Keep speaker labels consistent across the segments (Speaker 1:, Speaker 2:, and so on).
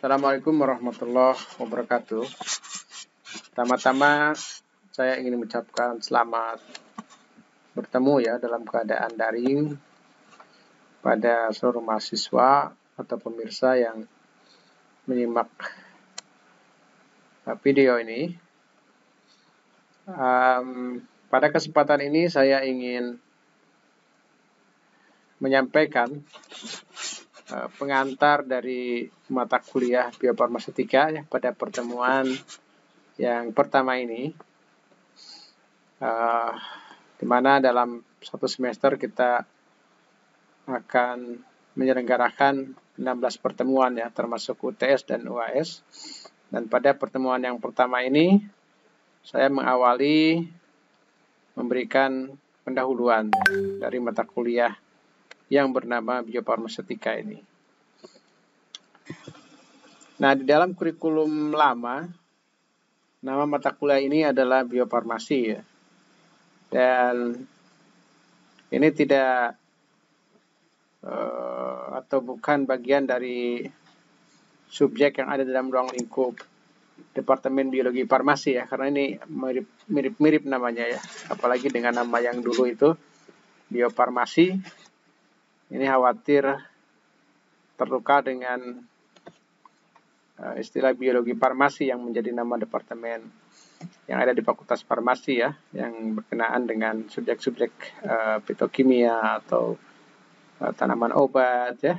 Speaker 1: Assalamualaikum warahmatullahi wabarakatuh. Pertama-tama saya ingin mengucapkan selamat bertemu ya dalam keadaan daring pada seluruh mahasiswa atau pemirsa yang menyimak video ini. Pada kesempatan ini saya ingin menyampaikan pengantar dari mata kuliah biofarmasetika ya, pada pertemuan yang pertama ini, di mana dalam satu semester kita akan menyelenggarakan 16 pertemuan ya, termasuk UTS dan UAS. Dan pada pertemuan yang pertama ini saya mengawali memberikan pendahuluan dari mata kuliah yang bernama biofarmasetika ini. Nah, di dalam kurikulum lama, nama mata kuliah ini adalah biofarmasi ya. Dan ini tidak atau bukan bagian dari subjek yang ada dalam ruang lingkup Departemen Biologi Farmasi ya, karena ini mirip-mirip namanya ya. Apalagi dengan nama yang dulu itu biofarmasi. Ini khawatir terluka dengan istilah biologi farmasi yang menjadi nama departemen yang ada di Fakultas Farmasi ya, yang berkenaan dengan subjek-subjek fitokimia atau tanaman obat ya,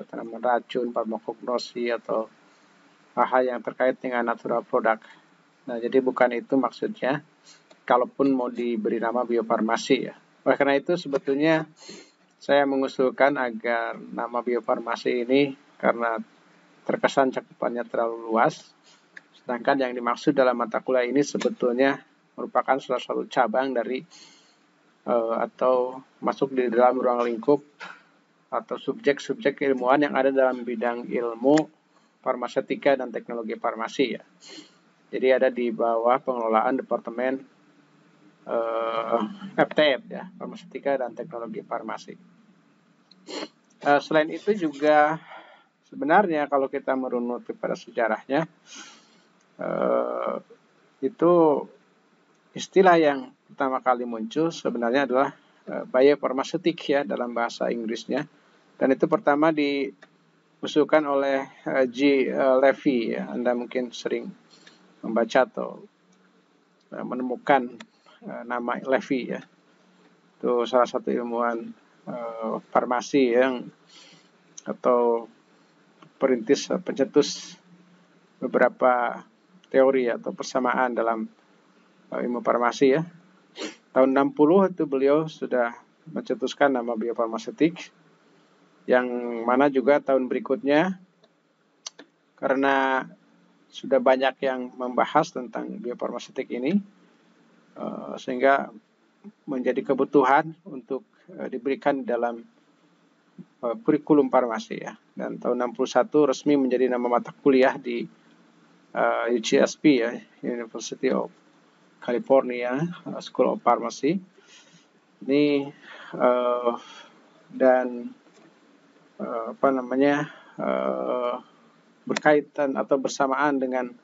Speaker 1: tanaman racun, farmakognosi atau hal-hal yang terkait dengan natural product. Nah, jadi bukan itu maksudnya kalaupun mau diberi nama biofarmasi ya. Oleh karena itu sebetulnya saya mengusulkan agar nama biofarmasi ini karena terkesan cakupannya terlalu luas, sedangkan yang dimaksud dalam mata kuliah ini sebetulnya merupakan salah satu cabang dari atau masuk di dalam ruang lingkup atau subjek-subjek ilmuwan yang ada dalam bidang ilmu farmasetika dan teknologi farmasi ya. Jadi ada di bawah pengelolaan Departemen FTF ya, Farmasetika dan Teknologi Farmasi. Selain itu juga sebenarnya kalau kita merunut kepada sejarahnya, itu istilah yang pertama kali muncul sebenarnya adalah biofarmaseutik ya dalam bahasa Inggrisnya, dan itu pertama diusulkan oleh G. Levy ya. Anda mungkin sering membaca atau menemukan nama Levy ya. Itu salah satu ilmuwan farmasi yang atau perintis pencetus beberapa teori atau persamaan dalam ilmu farmasi ya. Tahun 60 itu beliau sudah mencetuskan nama biofarmaseutik, yang mana juga tahun berikutnya karena sudah banyak yang membahas tentang biofarmaseutik ini, sehingga menjadi kebutuhan untuk diberikan dalam kurikulum farmasi ya. Dan tahun 61 resmi menjadi nama mata kuliah di UCSP ya, University of California School of Pharmacy. Ini dan berkaitan atau bersamaan dengan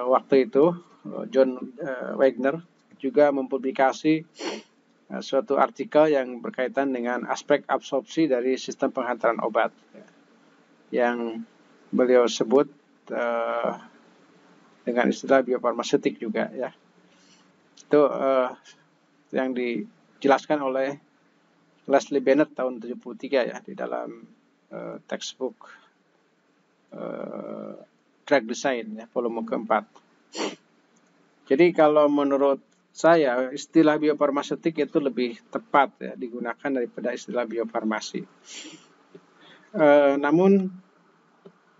Speaker 1: waktu itu John Wagner juga mempublikasi suatu artikel yang berkaitan dengan aspek absorpsi dari sistem penghantaran obat yang beliau sebut dengan istilah biofarmaseutik juga ya. Itu yang dijelaskan oleh Leslie Bennett tahun 73 ya di dalam textbook Drug Design ya, volume keempat. Jadi kalau menurut saya istilah biofarmaseutik itu lebih tepat ya digunakan daripada istilah biofarmasi. Namun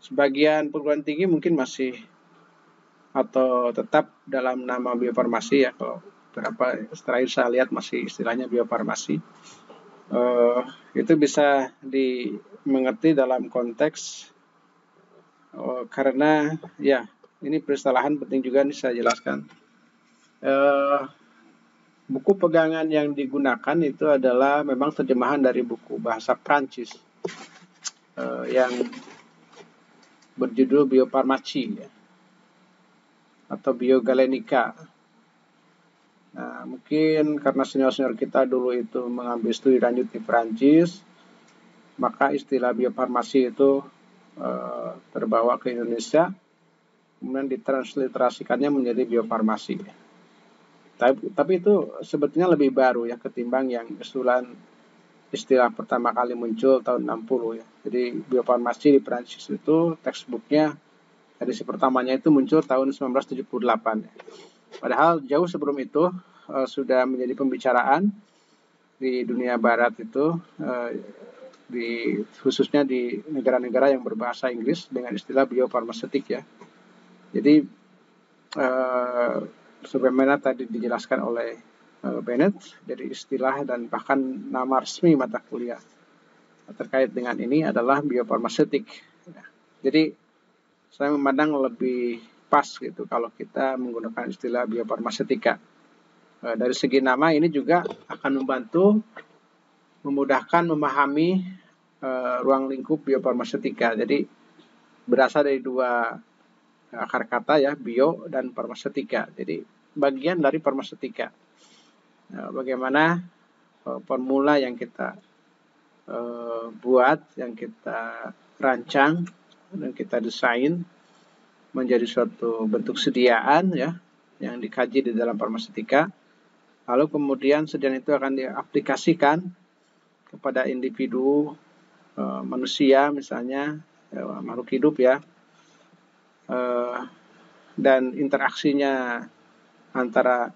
Speaker 1: sebagian perguruan tinggi mungkin masih atau tetap dalam nama biofarmasi ya. Kalau berapa terakhir saya lihat masih istilahnya biofarmasi. Itu bisa dimengerti dalam konteks karena ya ini peristilahan penting juga nih saya jelaskan. Buku pegangan yang digunakan itu adalah memang terjemahan dari buku bahasa Prancis yang berjudul biofarmasi ya, atau biogalenika. Nah, mungkin karena senior-senior kita dulu itu mengambil studi lanjut di Perancis, maka istilah biofarmasi itu terbawa ke Indonesia, kemudian ditransliterasikannya menjadi biofarmasi. Tapi itu sebetulnya lebih baru ya ketimbang yang usulan istilah pertama kali muncul tahun 60 ya. Jadi biofarmasi di Perancis itu textbooknya edisi pertamanya itu muncul tahun 1978 ya. Padahal jauh sebelum itu sudah menjadi pembicaraan di dunia barat itu, khususnya di negara-negara yang berbahasa Inggris dengan istilah biofarmaseutik ya. Jadi sebagaimana tadi dijelaskan oleh Bennett, dari istilah dan bahkan nama resmi mata kuliah terkait dengan ini adalah biofarmaseutik. Jadi saya memandang lebih pas gitu kalau kita menggunakan istilah biofarmaseutika. Dari segi nama ini juga akan membantu memudahkan memahami ruang lingkup biofarmaseutika. Jadi berasal dari dua akar kata ya, bio dan farmaseutika. Jadi bagian dari farmaseutika. Bagaimana formula yang kita buat, yang kita rancang dan kita desain menjadi suatu bentuk sediaan ya, yang dikaji di dalam farmaseutika. Lalu kemudian sediaan itu akan diaplikasikan kepada individu manusia misalnya, makhluk hidup ya, dan interaksinya antara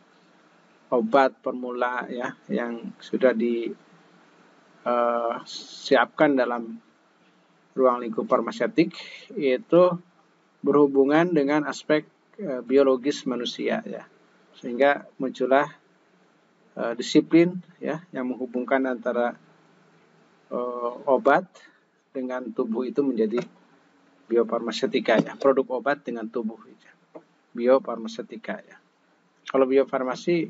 Speaker 1: obat formula ya yang sudah disiapkan dalam ruang lingkup farmaseutik itu berhubungan dengan aspek biologis manusia ya, sehingga muncullah disiplin ya yang menghubungkan antara obat dengan tubuh itu menjadi biofarmaseutika ya, produk obat dengan tubuh ya. Biofarmaseutika ya. Kalau biofarmasi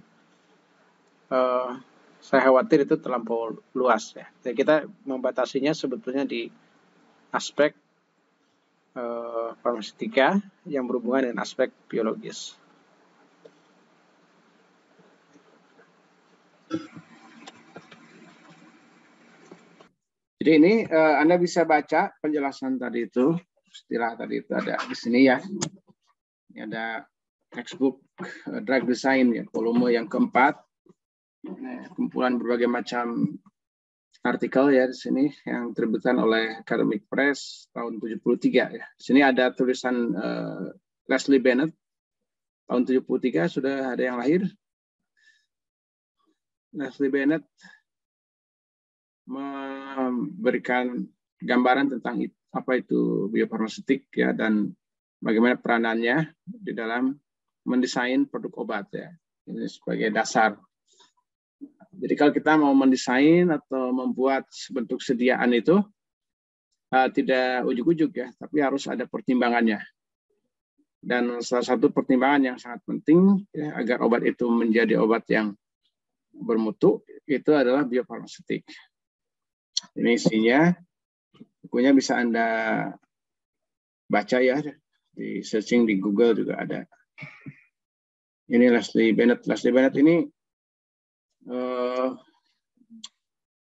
Speaker 1: saya khawatir itu terlampau luas ya. Jadi kita membatasinya sebetulnya di aspek farmaseutika yang berhubungan dengan aspek biologis. Jadi ini Anda bisa baca penjelasan tadi itu, istilah tadi itu ada di sini ya. Ini ada textbook drug design ya, volume yang keempat. Kumpulan berbagai macam artikel ya di sini yang terbitkan oleh Academic Press tahun 73 ya. Di sini ada tulisan Leslie Bennett tahun 73 sudah ada yang lahir. Leslie Bennett memberikan gambaran tentang apa itu biofarmaseutik ya dan bagaimana peranannya di dalam mendesain produk obat ya. Ini sebagai dasar. Jadi kalau kita mau mendesain atau membuat bentuk sediaan itu tidak ujuk-ujuk ya, tapi harus ada pertimbangannya. Dan salah satu pertimbangan yang sangat penting ya, agar obat itu menjadi obat yang bermutu itu adalah biofarmaseutik. Ini isinya, bukunya bisa Anda baca ya, di searching di Google juga ada. Ini Leslie Bennett. Leslie Bennett ini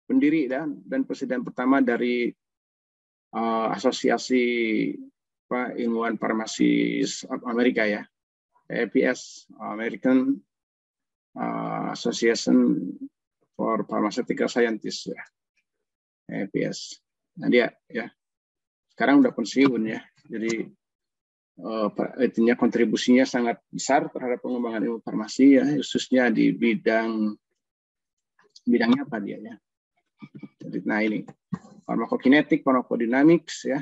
Speaker 1: pendiri dan presiden pertama dari Asosiasi Ilmuwan Farmasi Amerika ya, APS, American Association for Pharmaceutical Scientists ya, APS. Nah dia ya sekarang udah pensiun ya, jadi artinya kontribusinya sangat besar terhadap pengembangan ilmu farmasi ya, khususnya di bidangnya apa dia ya. Nah ini farmakokinetik, farmakodinamics ya,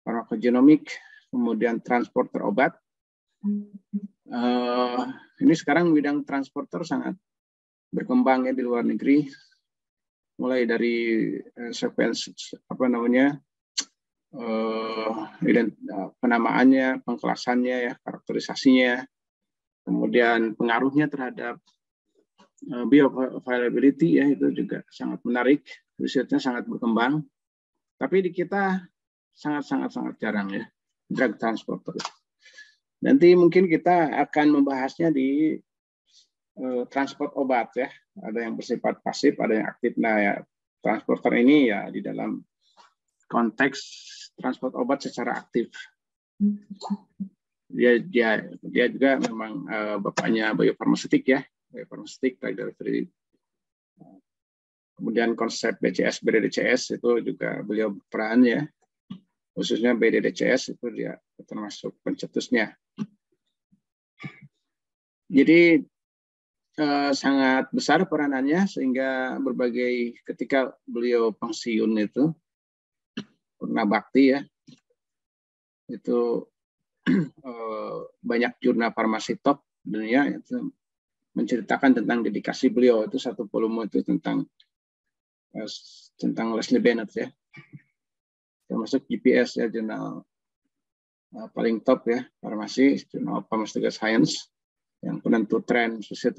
Speaker 1: farmakogenomik, kemudian transporter obat. Ini sekarang bidang transporter sangat berkembang ya di luar negeri, mulai dari penamaannya, pengkelasannya ya, karakterisasinya, kemudian pengaruhnya terhadap bioavailability ya, itu juga sangat menarik, risetnya sangat berkembang. Tapi di kita sangat jarang ya, drug transporter. Nanti mungkin kita akan membahasnya di transport obat ya. Ada yang bersifat pasif, ada yang aktif. Nah ya, transporter ini ya di dalam konteks transport obat secara aktif. Dia juga memang bapaknya biofarmaseutik ya, biofarmaseutik regulatory. Kemudian konsep BCS, BDDCS itu juga beliau berperan ya. Khususnya BDDCS itu dia termasuk pencetusnya. Jadi sangat besar peranannya sehingga berbagai ketika beliau pensiun itu purna bakti ya, itu banyak jurnal farmasi top dunia itu menceritakan tentang dedikasi beliau. Itu satu volume itu tentang Leslie Bennett ya, termasuk GPS ya, jurnal paling top ya farmasi, jurnal Pharmaceutical Science yang penentu tren riset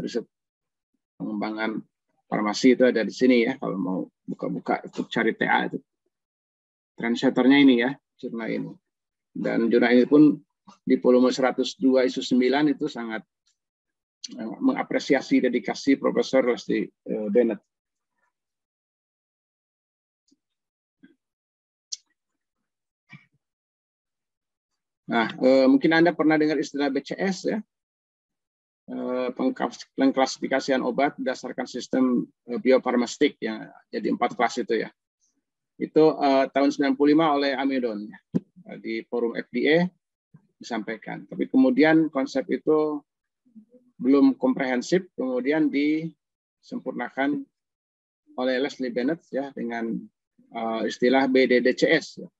Speaker 1: pengembangan farmasi itu ada di sini ya. Kalau mau buka-buka itu cari TA itu trendsetternya ini ya, jurnal ini. Dan jurnal ini pun di volume 102 isu 9 itu sangat mengapresiasi dedikasi Profesor Leslie Bennett. Nah, mungkin Anda pernah dengar istilah BCS ya, pengklasifikasian obat berdasarkan sistem biofarmaseutik yang jadi 4 kelas itu ya. Itu tahun 95 oleh Amidon ya, di forum FDA disampaikan. Tapi kemudian konsep itu belum komprehensif, kemudian disempurnakan oleh Leslie Bennett ya dengan istilah BDDCS ya.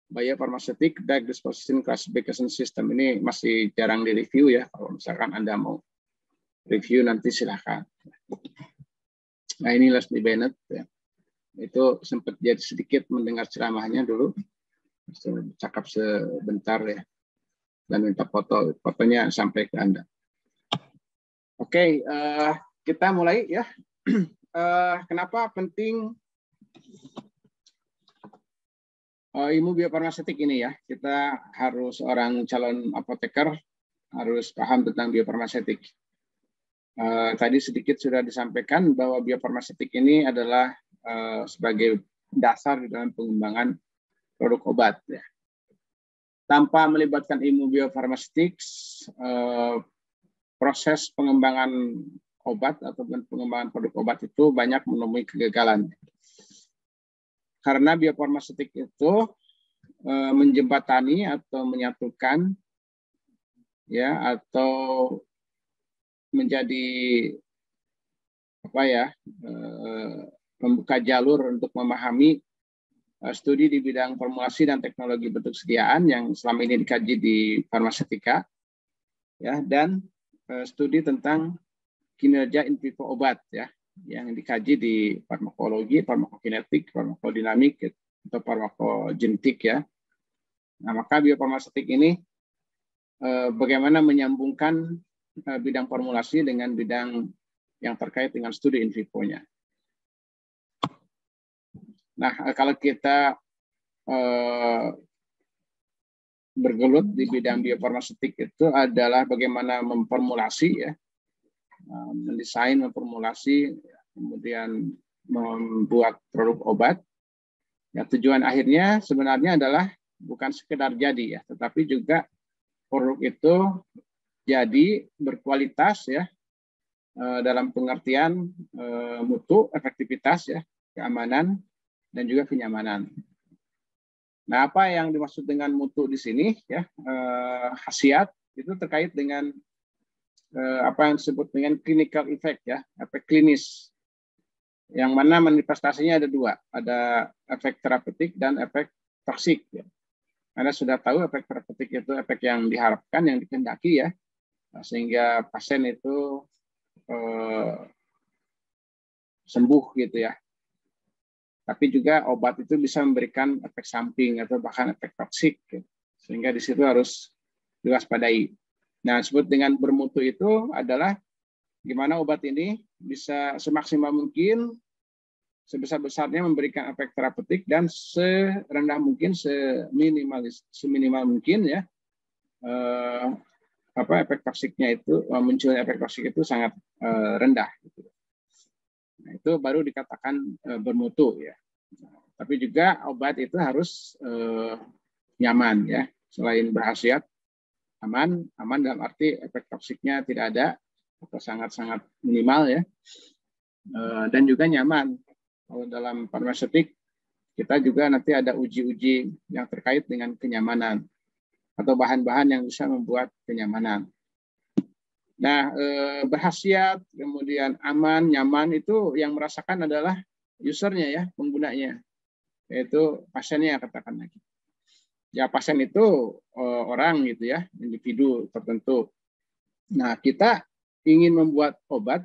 Speaker 1: Biopharmaceutical Drug Disposition Classification System. Ini masih jarang direview ya. Kalau misalkan Anda mau review nanti silahkan. Nah ini Leslie Bennett ya. Itu sempat jadi sedikit mendengar ceramahnya dulu. Cakap sebentar ya. Dan minta fotonya sampai ke Anda. Oke, kita mulai ya. Kenapa penting ilmu biofarmaseutik ini ya? Kita harus orang calon apoteker harus paham tentang biofarmaseutik. Tadi sedikit sudah disampaikan bahwa biofarmaseutik ini adalah sebagai dasar di dalam pengembangan produk obat. Ya. Tanpa melibatkan ilmu biofarmaseutik, proses pengembangan obat atau pengembangan produk obat itu banyak menemui kegagalan. Karena biofarmaseutik itu menjembatani atau menyatukan ya atau menjadi membuka jalur untuk memahami studi di bidang formulasi dan teknologi bentuk sediaan yang selama ini dikaji di farmaseutika ya, dan studi tentang kinerja in vivo obat ya yang dikaji di farmakologi, farmakokinetik, farmakodinamik atau farmakogenetik ya. Nah, maka biofarmaseutik ini bagaimana menyambungkan bidang formulasi dengan bidang yang terkait dengan studi in vivo-nya. Nah, kalau kita bergelut di bidang biofarmaseutik itu adalah bagaimana memformulasi ya, mendesain, memformulasi, kemudian membuat produk obat. Ya, tujuan akhirnya sebenarnya adalah bukan sekedar jadi ya, tetapi juga produk itu jadi berkualitas ya, dalam pengertian mutu, efektivitas ya, keamanan dan juga kenyamanan. Nah, apa yang dimaksud dengan mutu di sini ya, khasiat itu terkait dengan apa yang disebut dengan clinical effect ya, efek klinis. Yang mana manifestasinya ada 2, ada efek terapeutik dan efek toksik ya. Anda sudah tahu efek terapeutik itu efek yang diharapkan, yang dikehendaki ya, sehingga pasien itu sembuh gitu ya. Tapi juga obat itu bisa memberikan efek samping atau bahkan efek toksik, gitu. Sehingga di situ harus diwaspadai. Nah, disebut dengan bermutu itu adalah gimana obat ini bisa semaksimal mungkin
Speaker 2: sebesar-besarnya memberikan efek terapeutik dan serendah mungkin, seminimal mungkin ya, efek toksiknya itu, munculnya efek toksik itu sangat rendah. Gitu. Nah, itu baru dikatakan bermutu ya. Tapi juga obat itu harus nyaman ya. Selain berkhasiat, aman dalam arti efek toksiknya tidak ada atau sangat-sangat minimal ya. Dan juga nyaman. Kalau dalam farmaseutik kita juga nanti ada uji-uji yang terkait dengan kenyamanan atau bahan-bahan yang bisa membuat kenyamanan. Nah, berkhasiat, kemudian aman, nyaman itu yang merasakan adalah usernya ya, penggunanya, yaitu pasiennya katakan lagi. Ya pasien itu orang gitu ya, individu tertentu. Nah, kita ingin membuat obat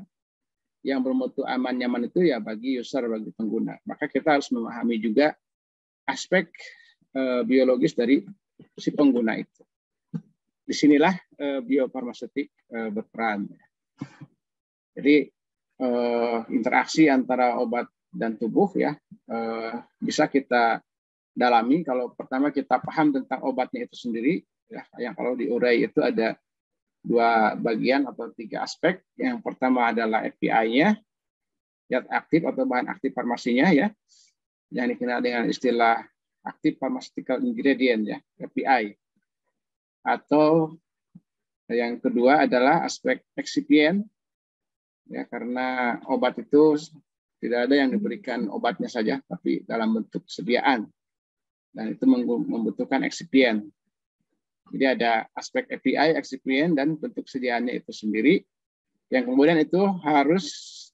Speaker 2: yang bermutu aman, nyaman itu ya bagi user, bagi pengguna. Maka kita harus memahami juga aspek biologis dari si pengguna itu. Disinilah biofarmaseutik berperan. Jadi interaksi antara obat dan tubuh ya bisa kita dalami kalau pertama kita paham tentang obatnya itu sendiri. Ya, yang kalau diurai itu ada 2 bagian atau 3 aspek. Yang pertama adalah API-nya, zat aktif atau bahan aktif farmasinya ya, yang dikenal dengan istilah active pharmaceutical ingredient ya, API. Atau yang kedua adalah aspek excipient ya, karena obat itu tidak ada yang diberikan obatnya saja tapi dalam bentuk sediaan dan itu membutuhkan excipient. Jadi ada aspek API, excipient dan bentuk sediaannya itu sendiri yang kemudian itu harus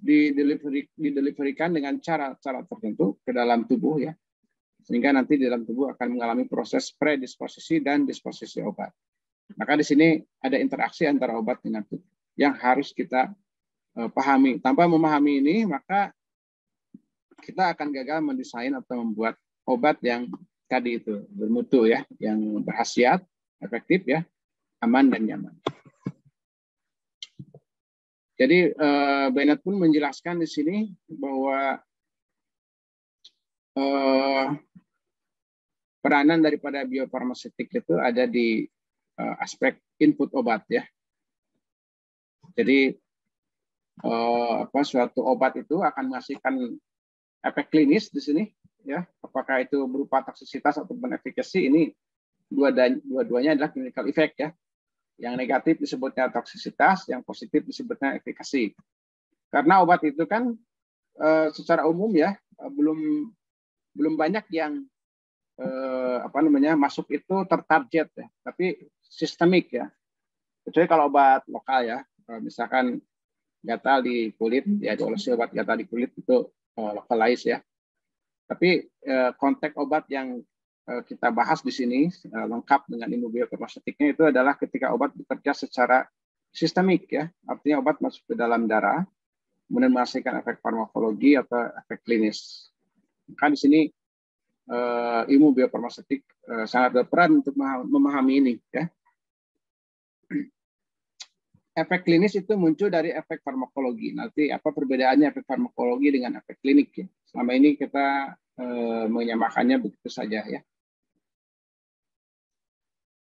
Speaker 2: dideliverykan dengan cara-cara tertentu ke dalam tubuh ya, sehingga nanti di dalam tubuh akan mengalami proses predisposisi dan disposisi obat. Maka di sini ada interaksi antara obat dengan tubuh yang harus kita pahami. Tanpa memahami ini, maka kita akan gagal mendesain atau membuat obat yang tadi itu bermutu ya, yang berkhasiat, efektif ya, aman dan nyaman. Jadi Bennett pun menjelaskan di sini bahwa peranan daripada biofarmaseutik itu ada di aspek input obat ya. Jadi suatu obat itu akan menghasilkan efek klinis di sini ya. Apakah itu berupa toksisitas ataupun efikasi, ini dua-duanya adalah clinical effect ya. Yang negatif disebutnya toksisitas, yang positif disebutnya efikasi. Karena obat itu kan secara umum ya belum banyak yang masuk itu tertarget ya, tapi sistemik ya. Kecuali kalau obat lokal ya, misalkan gatal di kulit, ya diolesi obat gatal di kulit itu localize ya. Tapi konteks obat yang kita bahas di sini lengkap dengan ilmu biofarmaseutiknya itu adalah ketika obat bekerja secara sistemik ya, artinya obat masuk ke dalam darah, kemudian menghasilkan efek farmakologi atau efek klinis. Maka di sini ilmu biofarmaseutik sangat berperan untuk memahami ini ya. Efek klinis itu muncul dari efek farmakologi. Nanti apa perbedaannya efek farmakologi dengan efek klinik ya? Selama ini kita menyamakannya begitu saja ya.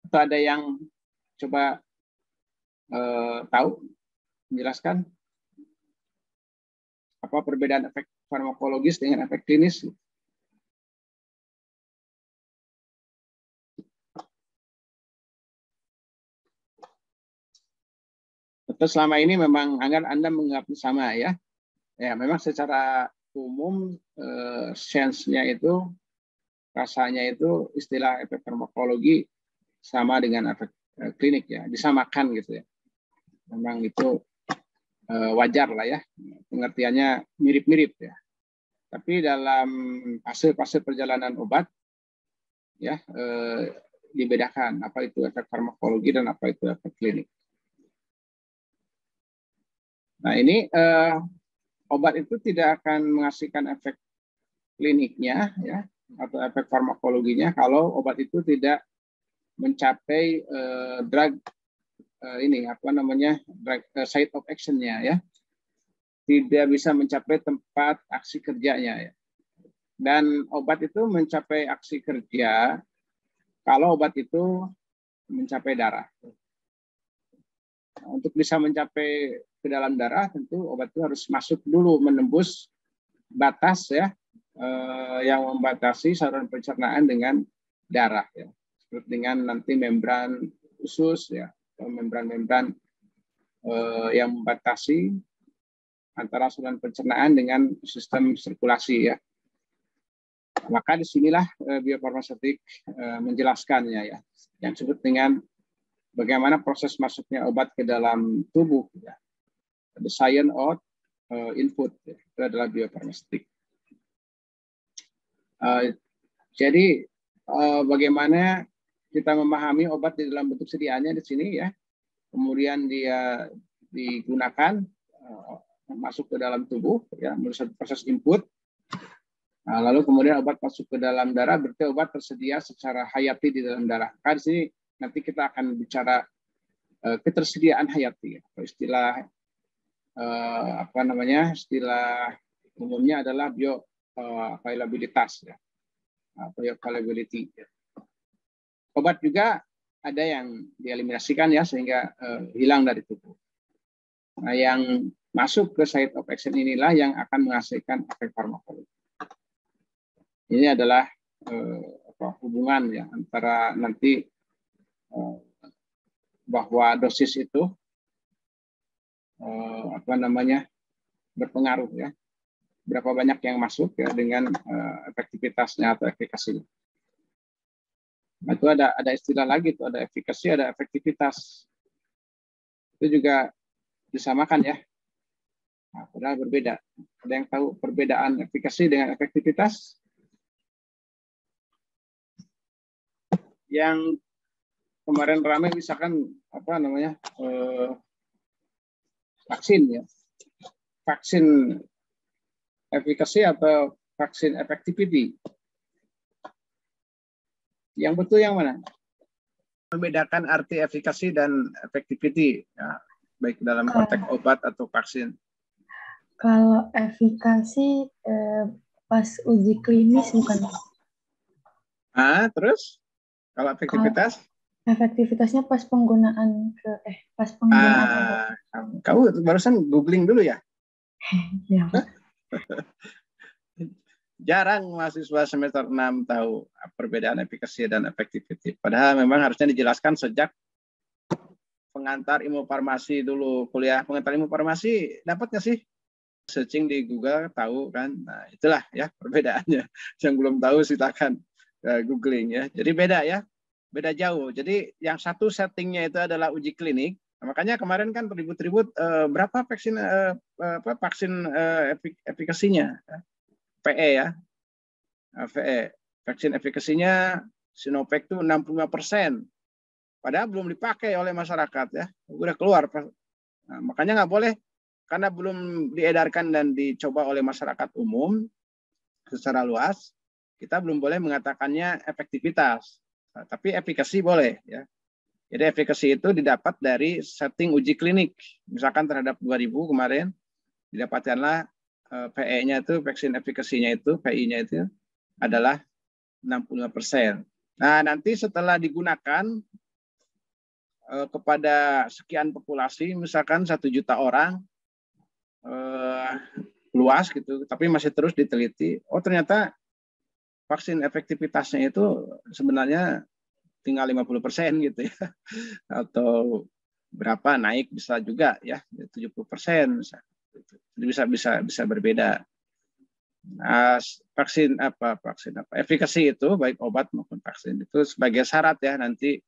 Speaker 2: Atau ada yang coba tahu, menjelaskan apa perbedaan efek farmakologis dengan efek klinis? Atau selama ini memang Anda menganggap sama ya? Ya memang secara umum sense-nya itu, rasanya itu istilah efek farmakologi sama dengan efek klinik ya, disamakan gitu ya. Memang itu wajar lah ya, pengertiannya mirip-mirip ya. Tapi dalam fase-fase perjalanan obat ya dibedakan apa itu efek farmakologi dan apa itu efek klinik. Nah ini obat itu tidak akan menghasilkan efek kliniknya ya atau efek farmakologinya kalau obat itu tidak mencapai drug drug side of action-nya ya. tidak bisa mencapai tempat aksi kerjanya ya. Dan obat itu mencapai aksi kerja kalau obat itu mencapai darah. Untuk bisa mencapai ke dalam darah, tentu obat itu harus masuk dulu menembus batas ya, yang membatasi saluran pencernaan dengan darah ya, seperti dengan nanti membran usus ya, atau membran-membran yang membatasi antara saluran pencernaan dengan sistem sirkulasi ya. Maka disinilah biofarmaseutik menjelaskannya ya, yang disebut dengan bagaimana proses masuknya obat ke dalam tubuh ya. The science of input ya. Itu adalah biofarmaseutik. Jadi bagaimana kita memahami obat di dalam bentuk sediaannya di sini ya, kemudian dia digunakan masuk ke dalam tubuh ya, melalui proses input. Nah, lalu kemudian obat masuk ke dalam darah, berarti obat tersedia secara hayati di dalam darah. Maka di sini nanti kita akan bicara ketersediaan hayati. Istilah istilah umumnya adalah bioavailabilitas ya, bioavailability. Obat juga ada yang dieliminasikan ya sehingga hilang dari tubuh. Nah, yang masuk ke site of action inilah yang akan menghasilkan efek farmakologi. Ini adalah hubungan ya antara nanti bahwa dosis itu berpengaruh ya, berapa banyak yang masuk ya dengan efektivitasnya atau efikasinya. Nah, itu ada istilah lagi itu, ada efikasi, ada efektivitas. Itu juga disamakan ya. Nah, padahal berbeda. Ada yang tahu perbedaan efikasi dengan efektivitas? Yang kemarin ramai misalkan vaksin ya, vaksin efikasi atau vaksin effectivity, yang betul yang mana? Membedakan arti efikasi dan effectivity ya, baik dalam konteks obat atau vaksin.
Speaker 3: Kalau efikasi pas uji klinis bukan?
Speaker 2: Terus kalau efektivitas?
Speaker 3: Efektivitasnya pas penggunaan
Speaker 2: Kamu barusan googling dulu ya?
Speaker 3: Ya.
Speaker 2: Jarang mahasiswa semester 6 tahu perbedaan efikasi dan efektiviti. Padahal memang harusnya dijelaskan sejak pengantar ilmu farmasi dulu, kuliah pengantar ilmu farmasi. Dapat nggak sih? Searching di Google tahu kan? Nah, itulah ya perbedaannya. Yang belum tahu silakan googling ya. Jadi beda ya. Beda jauh. Jadi yang satu settingnya itu adalah uji klinik. Nah, makanya kemarin kan ribut-ribut berapa vaksin efikasinya, PE ya, VE. Vaksin efikasinya Sinovac itu 65%. Padahal belum dipakai oleh masyarakat ya, udah keluar. Nah, makanya nggak boleh karena belum diedarkan dan dicoba oleh masyarakat umum secara luas, kita belum boleh mengatakannya efektivitas. Tapi efikasi boleh ya. Jadi efikasi itu didapat dari setting uji klinik. Misalkan terhadap 2000 kemarin didapatkanlah PE-nya itu, vaksin efikasinya itu, PI-nya itu adalah 65%. Nah, nanti setelah digunakan kepada sekian populasi, misalkan 1 juta orang luas gitu, tapi masih terus diteliti. Oh, ternyata vaksin efektivitasnya itu sebenarnya tinggal 50% gitu ya. Atau berapa naik bisa juga ya, 70% bisa berbeda. Nah, efikasi itu baik obat maupun vaksin itu sebagai syarat ya nanti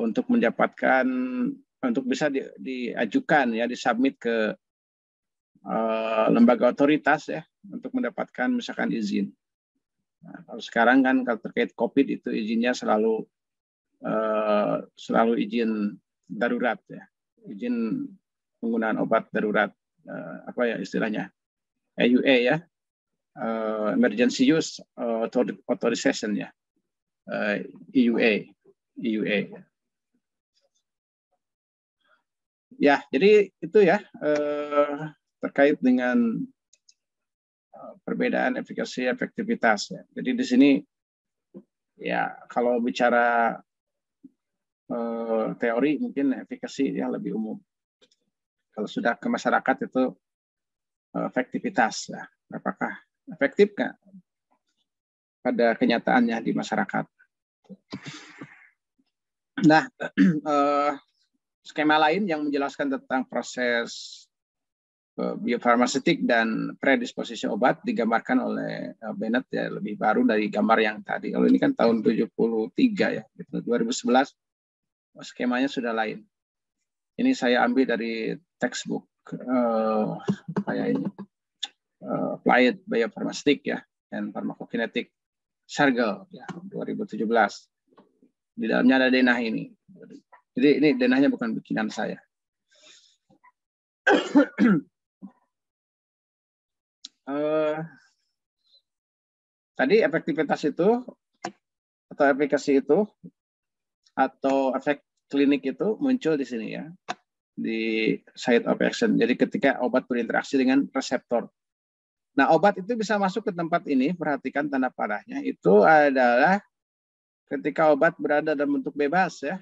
Speaker 2: untuk mendapatkan, untuk bisa diajukan ya, disubmit ke lembaga otoritas ya untuk mendapatkan misalkan izin. Nah, kalau sekarang kan kalau terkait COVID itu izinnya selalu izin darurat ya, izin penggunaan obat darurat, apa ya istilahnya, EUA ya, Emergency Use Authorization ya, EUA. Ya, jadi itu ya terkait dengan perbedaan efikasi efektivitas. Ya. Jadi di sini ya kalau bicara teori mungkin efikasi ya lebih umum. Kalau sudah ke masyarakat itu efektivitas ya. Apakah efektif nggak pada kenyataannya di masyarakat? Nah, skema lain yang menjelaskan tentang proses biofarmaseutik dan predisposisi obat digambarkan oleh Bennett ya, lebih baru dari gambar yang tadi. Kalau ini kan tahun 73 ya, 2011 skemanya sudah lain. Ini saya ambil dari textbook kayak ini Applied Biopharmaceutic ya and Pharmacokinetic Sergel ya 2017. Di dalamnya ada denah ini. Jadi ini denahnya bukan bikinan saya. Tadi efektivitas itu atau efikasi itu atau efek klinik itu muncul di sini ya, di site of action. Jadi ketika obat berinteraksi dengan reseptor. Nah, obat itu bisa masuk ke tempat ini, perhatikan tanda panahnya, itu adalah ketika obat berada dalam bentuk bebas ya.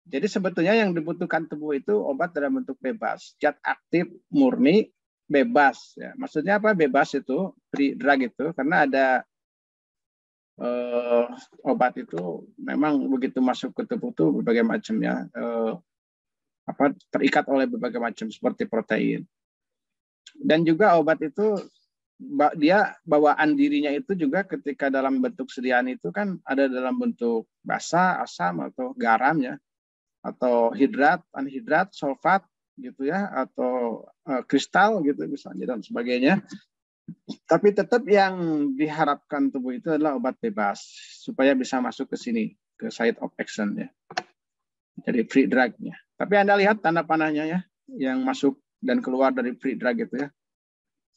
Speaker 2: Jadi sebetulnya yang dibutuhkan tubuh itu obat dalam bentuk bebas, zat aktif murni bebas ya. Maksudnya apa bebas itu, free drug itu, karena ada obat itu memang begitu masuk ke tubuh itu berbagai macam ya, terikat oleh berbagai macam seperti protein. Dan juga obat itu dia bawaan dirinya itu juga ketika dalam bentuk sediaan itu kan ada dalam bentuk basa, asam atau garam ya, atau hidrat, anhidrat, sulfat gitu ya, atau kristal gitu misalnya dan sebagainya. Tapi tetap yang diharapkan tubuh itu adalah obat bebas supaya bisa masuk ke sini, ke site of action ya. Jadi free drug-nya. Tapi Anda lihat tanda panahnya ya, yang masuk dan keluar dari free drug itu ya.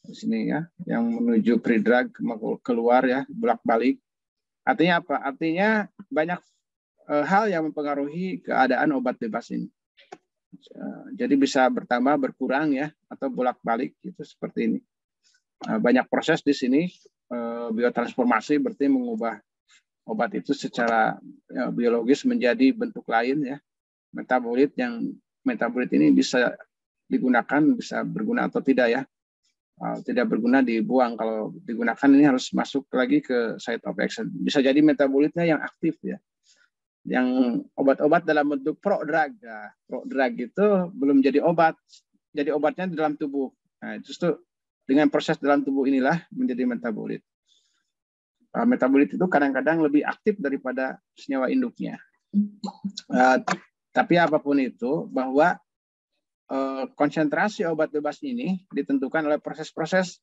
Speaker 2: Di sini ya, yang menuju free drug keluar ya, bolak-balik. Artinya apa? Artinya banyak hal yang mempengaruhi keadaan obat bebas ini. Jadi bisa bertambah, berkurang ya, atau bolak-balik gitu seperti ini. Banyak proses di sini, biotransformasi berarti mengubah obat itu secara biologis menjadi bentuk lain ya. Metabolit ini bisa digunakan, bisa berguna atau tidak ya. Tidak berguna dibuang, kalau digunakan ini harus masuk lagi ke site of action. Bisa jadi metabolitnya yang aktif ya. Yang obat-obat dalam bentuk prodrug. Nah, prodrug itu belum jadi obat, jadi obatnya di dalam tubuh. Nah, justru dengan proses dalam tubuh inilah menjadi metabolit. Metabolit itu kadang-kadang lebih aktif daripada senyawa induknya. Tapi apapun itu, bahwa konsentrasi obat bebas ini ditentukan oleh proses-proses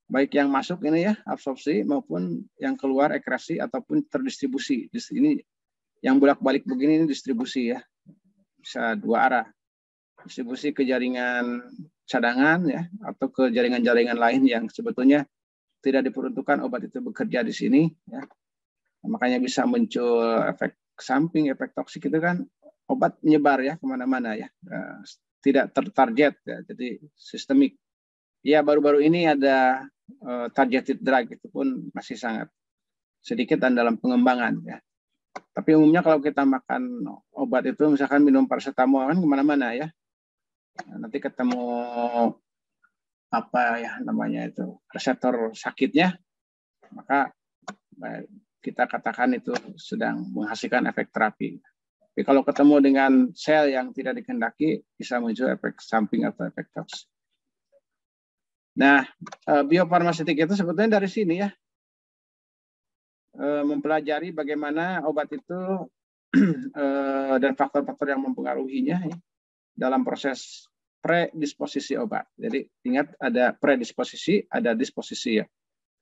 Speaker 2: baik yang masuk ini ya, absorpsi, maupun yang keluar ekrasi ataupun terdistribusi. Di sini yang bolak-balik begini ini distribusi ya, bisa dua arah. Distribusi ke jaringan cadangan ya, atau ke jaringan-jaringan lain yang sebetulnya tidak diperuntukkan obat itu bekerja di sini ya. Makanya bisa muncul efek samping, efek toksik itu kan obat menyebar ya kemana-mana ya, tidak tertarget ya, jadi sistemik. Ya baru-baru ini ada targeted drug, itu pun masih sangat sedikit dan dalam pengembangan ya. Tapi umumnya kalau kita makan obat itu misalkan minum paracetamol kan kemana-mana ya. Nanti ketemu apa ya namanya itu reseptor sakitnya, maka kita katakan itu sedang menghasilkan efek terapi. Tapi kalau ketemu dengan sel yang tidak dikehendaki, bisa muncul efek samping atau efek toksik. Nah, biofarmaseutik itu sebetulnya dari sini ya, mempelajari bagaimana obat itu dan faktor-faktor yang mempengaruhinya ya, dalam proses predisposisi obat. Jadi ingat ada predisposisi, ada disposisi ya.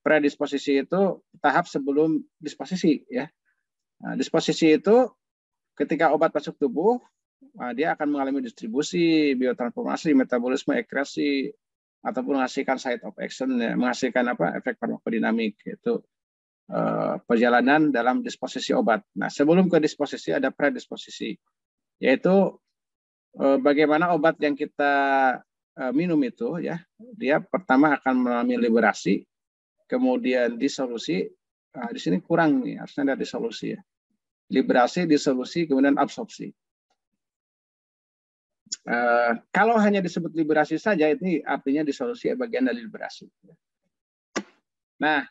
Speaker 2: Predisposisi itu tahap sebelum disposisi ya. Nah, disposisi itu ketika obat masuk tubuh, dia akan mengalami distribusi, biotransformasi, metabolisme, ekrasi, ataupun menghasilkan site of action, ya, menghasilkan apa efek farmakodinamik, yaitu perjalanan dalam disposisi obat. Nah, sebelum ke disposisi ada predisposisi, yaitu bagaimana obat yang kita minum itu ya, dia pertama akan mengalami liberasi, kemudian disolusi. Di sini kurang nih, harusnya ada disolusi ya. Liberasi, disolusi, kemudian absorpsi. Kalau hanya disebut liberasi saja, itu artinya disolusi bagian dari liberasi. Nah,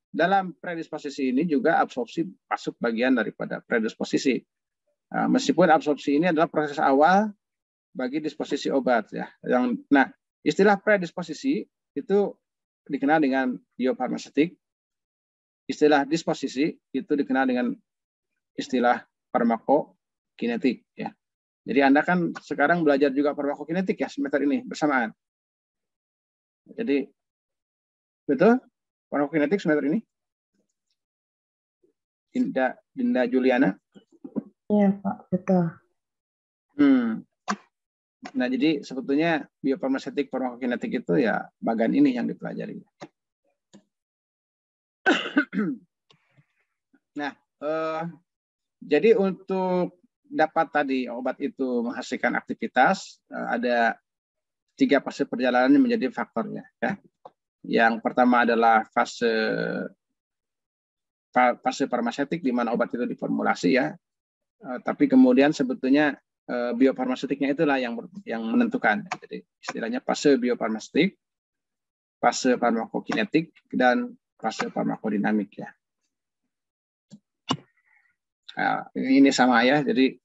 Speaker 2: dalam predisposisi ini juga absorpsi masuk bagian daripada predisposisi. Meskipun absorpsi ini adalah proses awal bagi disposisi obat ya. Nah, istilah predisposisi itu dikenal dengan biofarmaseutik. Istilah disposisi itu dikenal dengan istilah farmakokinetik ya. Jadi Anda kan sekarang belajar juga farmakokinetik ya semester ini bersamaan. Jadi betul farmakokinetik semester ini? Dinda Juliana?
Speaker 3: Iya Pak, betul.
Speaker 2: Nah, jadi sebetulnya biofarmaseutik farmakokinetik itu ya bagian ini yang dipelajari. Nah, jadi untuk dapat tadi obat itu menghasilkan aktivitas, ada 3 fase perjalanan yang menjadi faktornya. Ya. Yang pertama adalah fase farmaseutik di mana obat itu diformulasi ya. Tapi kemudian sebetulnya biofarmaseutiknya itulah yang menentukan. Jadi istilahnya fase biofarmaseutik, fase farmakokinetik, dan fase farmakodinamik ya. Ini sama ya, jadi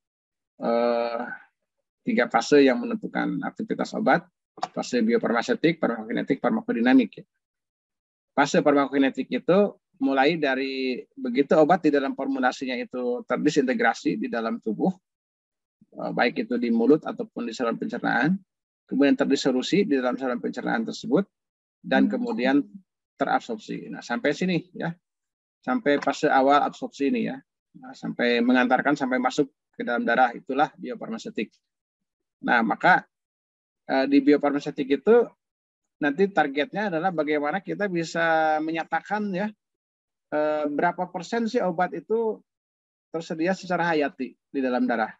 Speaker 2: 3 fase yang menentukan aktivitas obat, fase biofarmaseutik, farmakokinetik, farmakodinamik. Ya. Fase farmakokinetik itu mulai dari begitu obat di dalam formulasinya itu terdisintegrasi di dalam tubuh, baik itu di mulut ataupun di saluran pencernaan, kemudian terdisolusi di dalam saluran pencernaan tersebut, dan kemudian terabsorpsi. Nah, sampai sini ya, sampai fase awal absorpsi ini ya. Nah, sampai mengantarkan sampai masuk ke dalam darah, itulah biofarmaseutik. Nah, maka di biofarmaseutik itu nanti targetnya adalah bagaimana kita bisa menyatakan ya berapa persen sih obat itu tersedia secara hayati di dalam darah.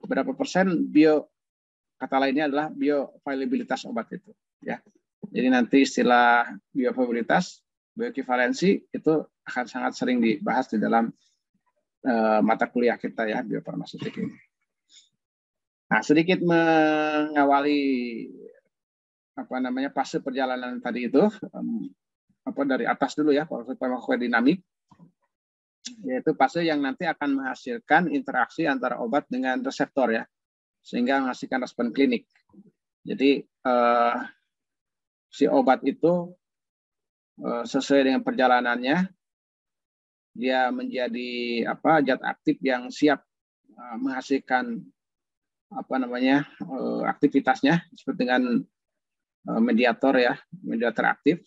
Speaker 2: Berapa persen kata lainnya adalah bioavailabilitas obat itu ya. Jadi nanti istilah bioavailabilitas, bioekivalensi itu akan sangat sering dibahas di dalam mata kuliah kita ya, biofarmaseutik ini. Nah, sedikit mengawali fase perjalanan tadi itu, dari atas dulu ya, proses farmakodinamik, yaitu fase yang nanti akan menghasilkan interaksi antara obat dengan reseptor ya, sehingga menghasilkan respon klinik. Jadi si obat itu sesuai dengan perjalanannya, dia menjadi zat aktif yang siap menghasilkan aktivitasnya seperti dengan mediator ya, mediator aktif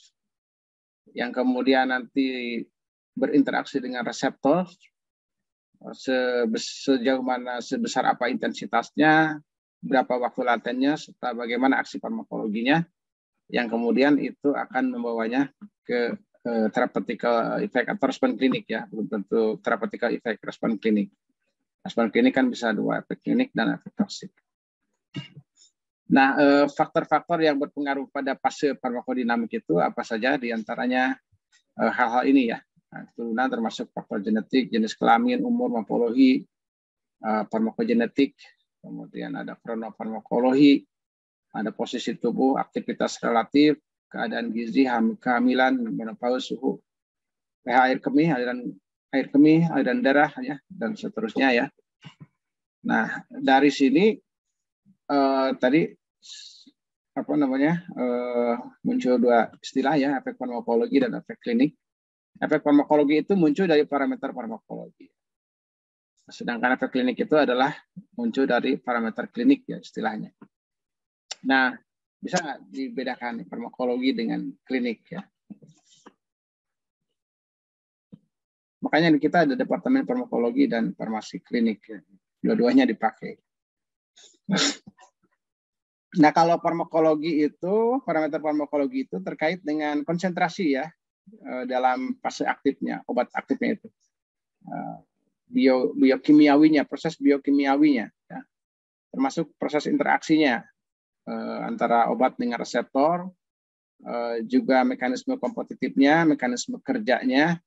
Speaker 2: yang kemudian nanti berinteraksi dengan reseptor sejauh mana, sebesar apa intensitasnya, berapa waktu latennya, serta bagaimana aksi farmakologinya, yang kemudian itu akan membawanya ke therapeutical effect atau respon klinik ya, belum tentu therapeutical effect, respon klinik. Respon klinik kan bisa 2, efek klinik dan efek toksik. Nah, faktor-faktor yang berpengaruh pada fase farmakodinamik itu apa saja? Di antaranya hal-hal ini ya. Turunan termasuk faktor genetik, jenis kelamin, umur, morfologi, farmakogenetik, kemudian ada kronofarmakologi, ada posisi tubuh, aktivitas relatif, keadaan gizi, kehamilan, menopause, suhu, pH air kemih, aliran darah ya, dan seterusnya ya. Nah, dari sini tadi muncul 2 istilah ya, efek farmakologi dan efek klinik. Efek farmakologi itu muncul dari parameter farmakologi. Sedangkan efek klinik itu adalah muncul dari parameter klinik ya istilahnya. Nah, bisa nggak dibedakan farmakologi dengan klinik ya? Makanya kita ada departemen farmakologi dan farmasi klinik ya. Dua-duanya dipakai. Nah, kalau farmakologi itu, parameter farmakologi itu terkait dengan konsentrasi ya dalam fase aktifnya, obat aktifnya itu. Biokimiawinya, proses biokimiawinya, ya. Termasuk proses interaksinya, antara obat dengan reseptor, juga mekanisme kompetitifnya, mekanisme kerjanya,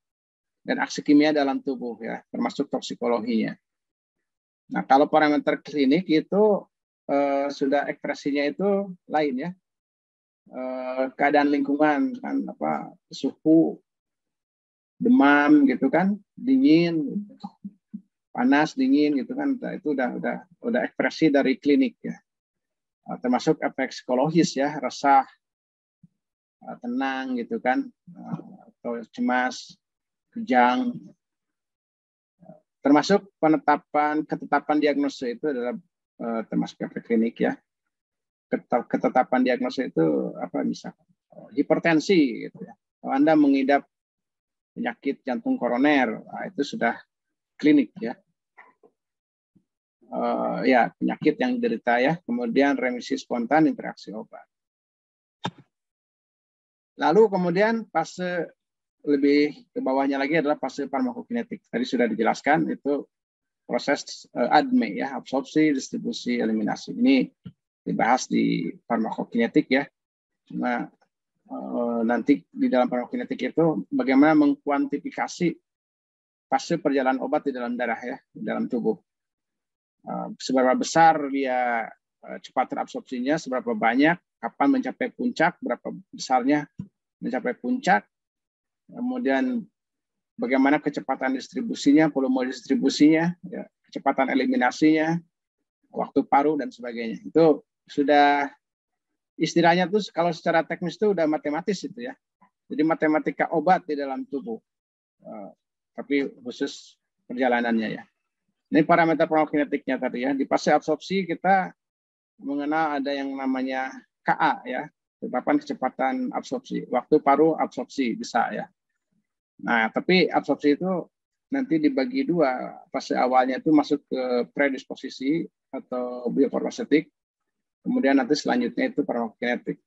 Speaker 2: dan aksi kimia dalam tubuh ya, termasuk toksikologinya. Nah, kalau parameter klinik itu sudah ekspresinya itu lain ya. Keadaan lingkungan kan apa suhu, demam gitu kan, dingin, panas, dingin gitu kan, itu udah ekspresi dari klinik ya. Termasuk efek psikologis ya, resah, tenang gitu kan, atau cemas, kejang. Termasuk ketetapan diagnosis itu adalah termasuk efek klinik ya. Ketetapan diagnosis itu apa misalkan hipertensi gitu ya. Kalau Anda mengidap penyakit jantung koroner, nah itu sudah klinik ya. Ya penyakit yang diderita ya. Kemudian remisi spontan interaksi obat. Lalu kemudian fase lebih ke bawahnya lagi adalah fase farmakokinetik. Tadi sudah dijelaskan itu proses ADME ya, absorpsi, distribusi, eliminasi. Ini dibahas di farmakokinetik ya. Cuma nanti di dalam farmakokinetik itu bagaimana mengkuantifikasi fase perjalanan obat di dalam darah ya, di dalam tubuh. Seberapa besar dia cepat terabsorpsinya, seberapa banyak, kapan mencapai puncak, berapa besarnya mencapai puncak, kemudian bagaimana kecepatan distribusinya, volume distribusinya, ya, kecepatan eliminasinya, waktu paru dan sebagainya. Itu sudah istilahnya tuh kalau secara teknis itu udah matematis itu ya. Jadi matematika obat di dalam tubuh. Tapi khusus perjalanannya ya. Ini parameter farmakokinetiknya tadi ya. Di fase absorpsi kita mengenal ada yang namanya KA ya, ketetapan kecepatan absorpsi. Waktu paru absorpsi bisa ya. Nah, tapi absorpsi itu nanti dibagi dua. Fase awalnya itu masuk ke predisposisi atau biofarmaseutik. Kemudian nanti selanjutnya itu farmakokinetik.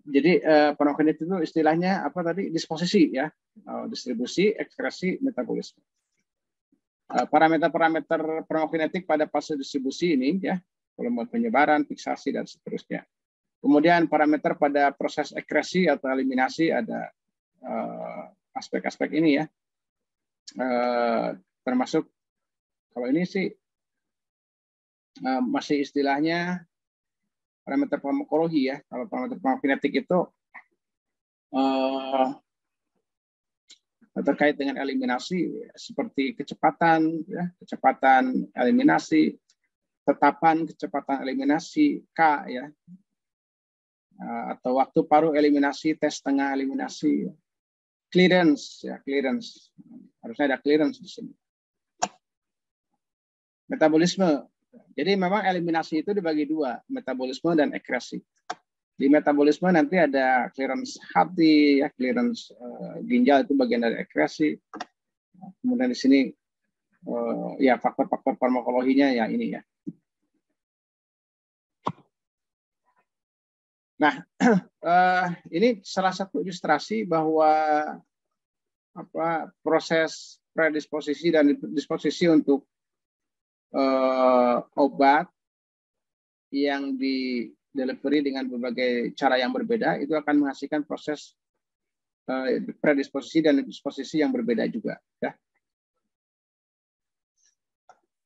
Speaker 2: Jadi farmakokinetik itu istilahnya apa tadi? Disposisi ya, distribusi, ekskresi, metabolisme. Parameter-parameter farmakokinetik pada fase distribusi ini ya, volume penyebaran, fiksasi dan seterusnya. Kemudian parameter pada proses ekskresi atau eliminasi ada aspek-aspek ini ya, termasuk kalau ini sih masih istilahnya parameter farmakologi ya. Kalau parameter farmakokinetik itu terkait dengan eliminasi seperti kecepatan ya, kecepatan eliminasi, tetapan kecepatan eliminasi K ya, atau waktu paru eliminasi, tes tengah eliminasi, clearance ya, clearance harusnya ada clearance di sini. Metabolisme. Jadi memang eliminasi itu dibagi dua, metabolisme dan ekskresi. Di metabolisme nanti ada clearance hati, ya, clearance ginjal itu bagian dari ekskresi. Kemudian di sini ya faktor-faktor farmakologinya ya ini ya. Nah, ini salah satu ilustrasi bahwa proses predisposisi dan disposisi untuk obat yang di delivery dengan berbagai cara yang berbeda itu akan menghasilkan proses predisposisi dan disposisi yang berbeda juga ya.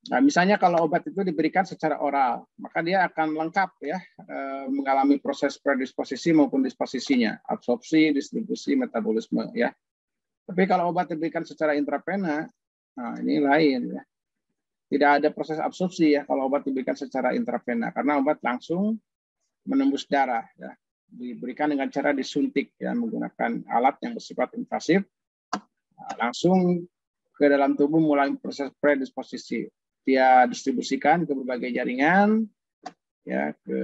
Speaker 2: Nah, misalnya kalau obat itu diberikan secara oral, maka dia akan lengkap ya, mengalami proses predisposisi maupun disposisinya, absorpsi, distribusi, metabolisme ya. Tapi kalau obat diberikan secara intravena, nah ini lain ya. Tidak ada proses absorpsi ya kalau obat diberikan secara intravena, karena obat langsung menembus darah ya, diberikan dengan cara disuntik ya, menggunakan alat yang bersifat invasif, langsung ke dalam tubuh mulai proses predisposisi. Dia distribusikan ke berbagai jaringan ya, ke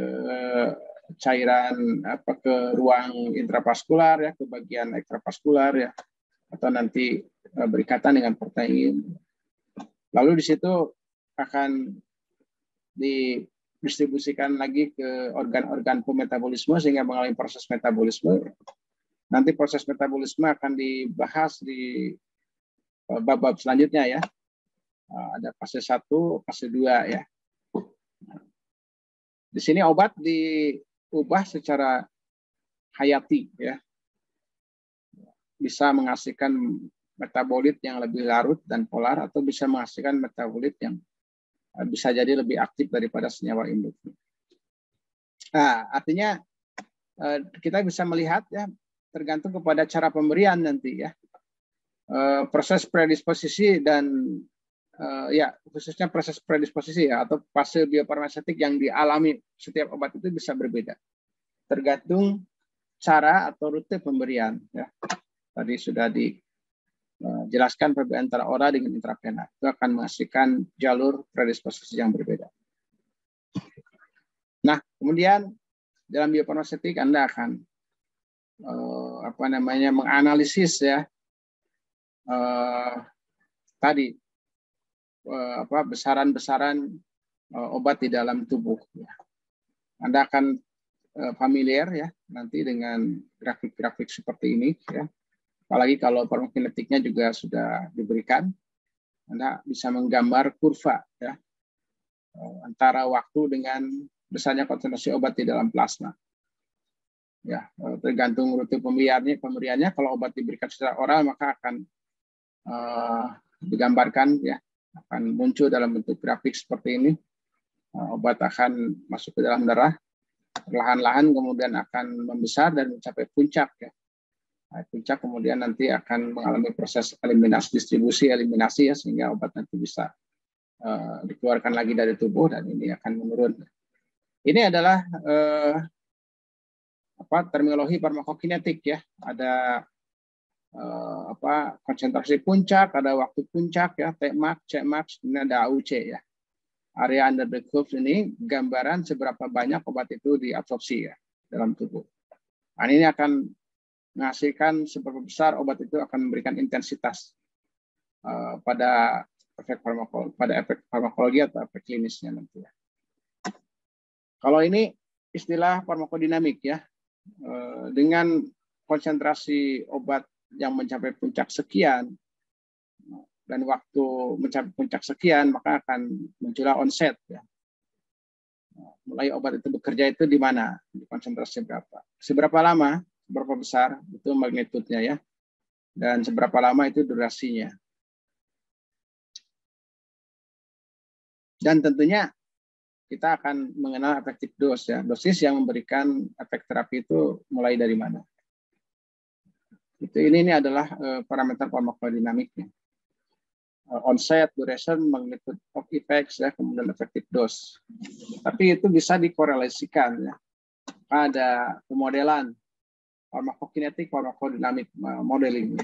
Speaker 2: cairan ke ruang intravaskular ya, ke bagian ekstravaskular ya, atau nanti berikatan dengan protein. Lalu di situ akan didistribusikan lagi ke organ-organ pemetabolisme sehingga mengalami proses metabolisme. Nanti proses metabolisme akan dibahas di bab-bab selanjutnya ya. Ada fase 1, fase 2 ya. Di sini obat diubah secara hayati, ya, bisa menghasilkan metabolit yang lebih larut dan polar, atau bisa menghasilkan metabolit yang bisa jadi lebih aktif daripada senyawa induk. Nah, artinya kita bisa melihat, ya, tergantung kepada cara pemberian nanti, ya. Proses predisposisi dan ya, khususnya proses predisposisi, ya, atau fase biofarmaseutik yang dialami setiap obat itu bisa berbeda, tergantung cara atau rute pemberian, ya. Tadi sudah dijelaskan perbedaan antara oral dengan intravena, itu akan menghasilkan jalur predisposisi yang berbeda. Nah, kemudian dalam biofarmaseutik Anda akan menganalisis, ya, tadi besaran-besaran obat di dalam tubuh. Anda akan familiar, ya, nanti dengan grafik-grafik seperti ini, ya. Apalagi kalau farmakokinetiknya juga sudah diberikan, Anda bisa menggambar kurva, ya, antara waktu dengan besarnya konsentrasi obat di dalam plasma. Ya, tergantung rute pemberiannya. Kalau obat diberikan secara oral, maka akan digambarkan, ya, akan muncul dalam bentuk grafik seperti ini. Obat akan masuk ke dalam darah, perlahan-lahan kemudian akan membesar dan mencapai puncak, ya. Nah, puncak kemudian nanti akan mengalami proses eliminasi, distribusi eliminasi, ya, sehingga obat nanti bisa dikeluarkan lagi dari tubuh dan ini akan menurun. Ini adalah terminologi farmakokinetik, ya. Ada konsentrasi puncak, ada waktu puncak, ya, Tmax, Cmax, kemudian ada AUC, ya. Area under the curve ini gambaran seberapa banyak obat itu diabsorpsi, ya, dalam tubuh. Nah, ini akan menghasilkan seberapa besar obat itu akan memberikan intensitas pada efek farmakologi atau efek klinisnya nanti, ya. Kalau ini istilah farmakodinamik, ya, dengan konsentrasi obat yang mencapai puncak sekian dan waktu mencapai puncak sekian, maka akan muncullah onset, ya. Mulai obat itu bekerja itu di mana, di konsentrasi berapa, seberapa lama, seberapa besar, itu magnitudenya, ya, dan seberapa lama itu durasinya. Dan tentunya kita akan mengenal efektif dose, ya, dosis yang memberikan efek terapi itu mulai dari mana. Ini adalah parameter farmakodinamiknya. Onset, duration, magnitude of effects, ya, kemudian effective dose. Tapi itu bisa dikorelasikan, ya. Ada pemodelan farmakokinetik, farmakodinamik modeling.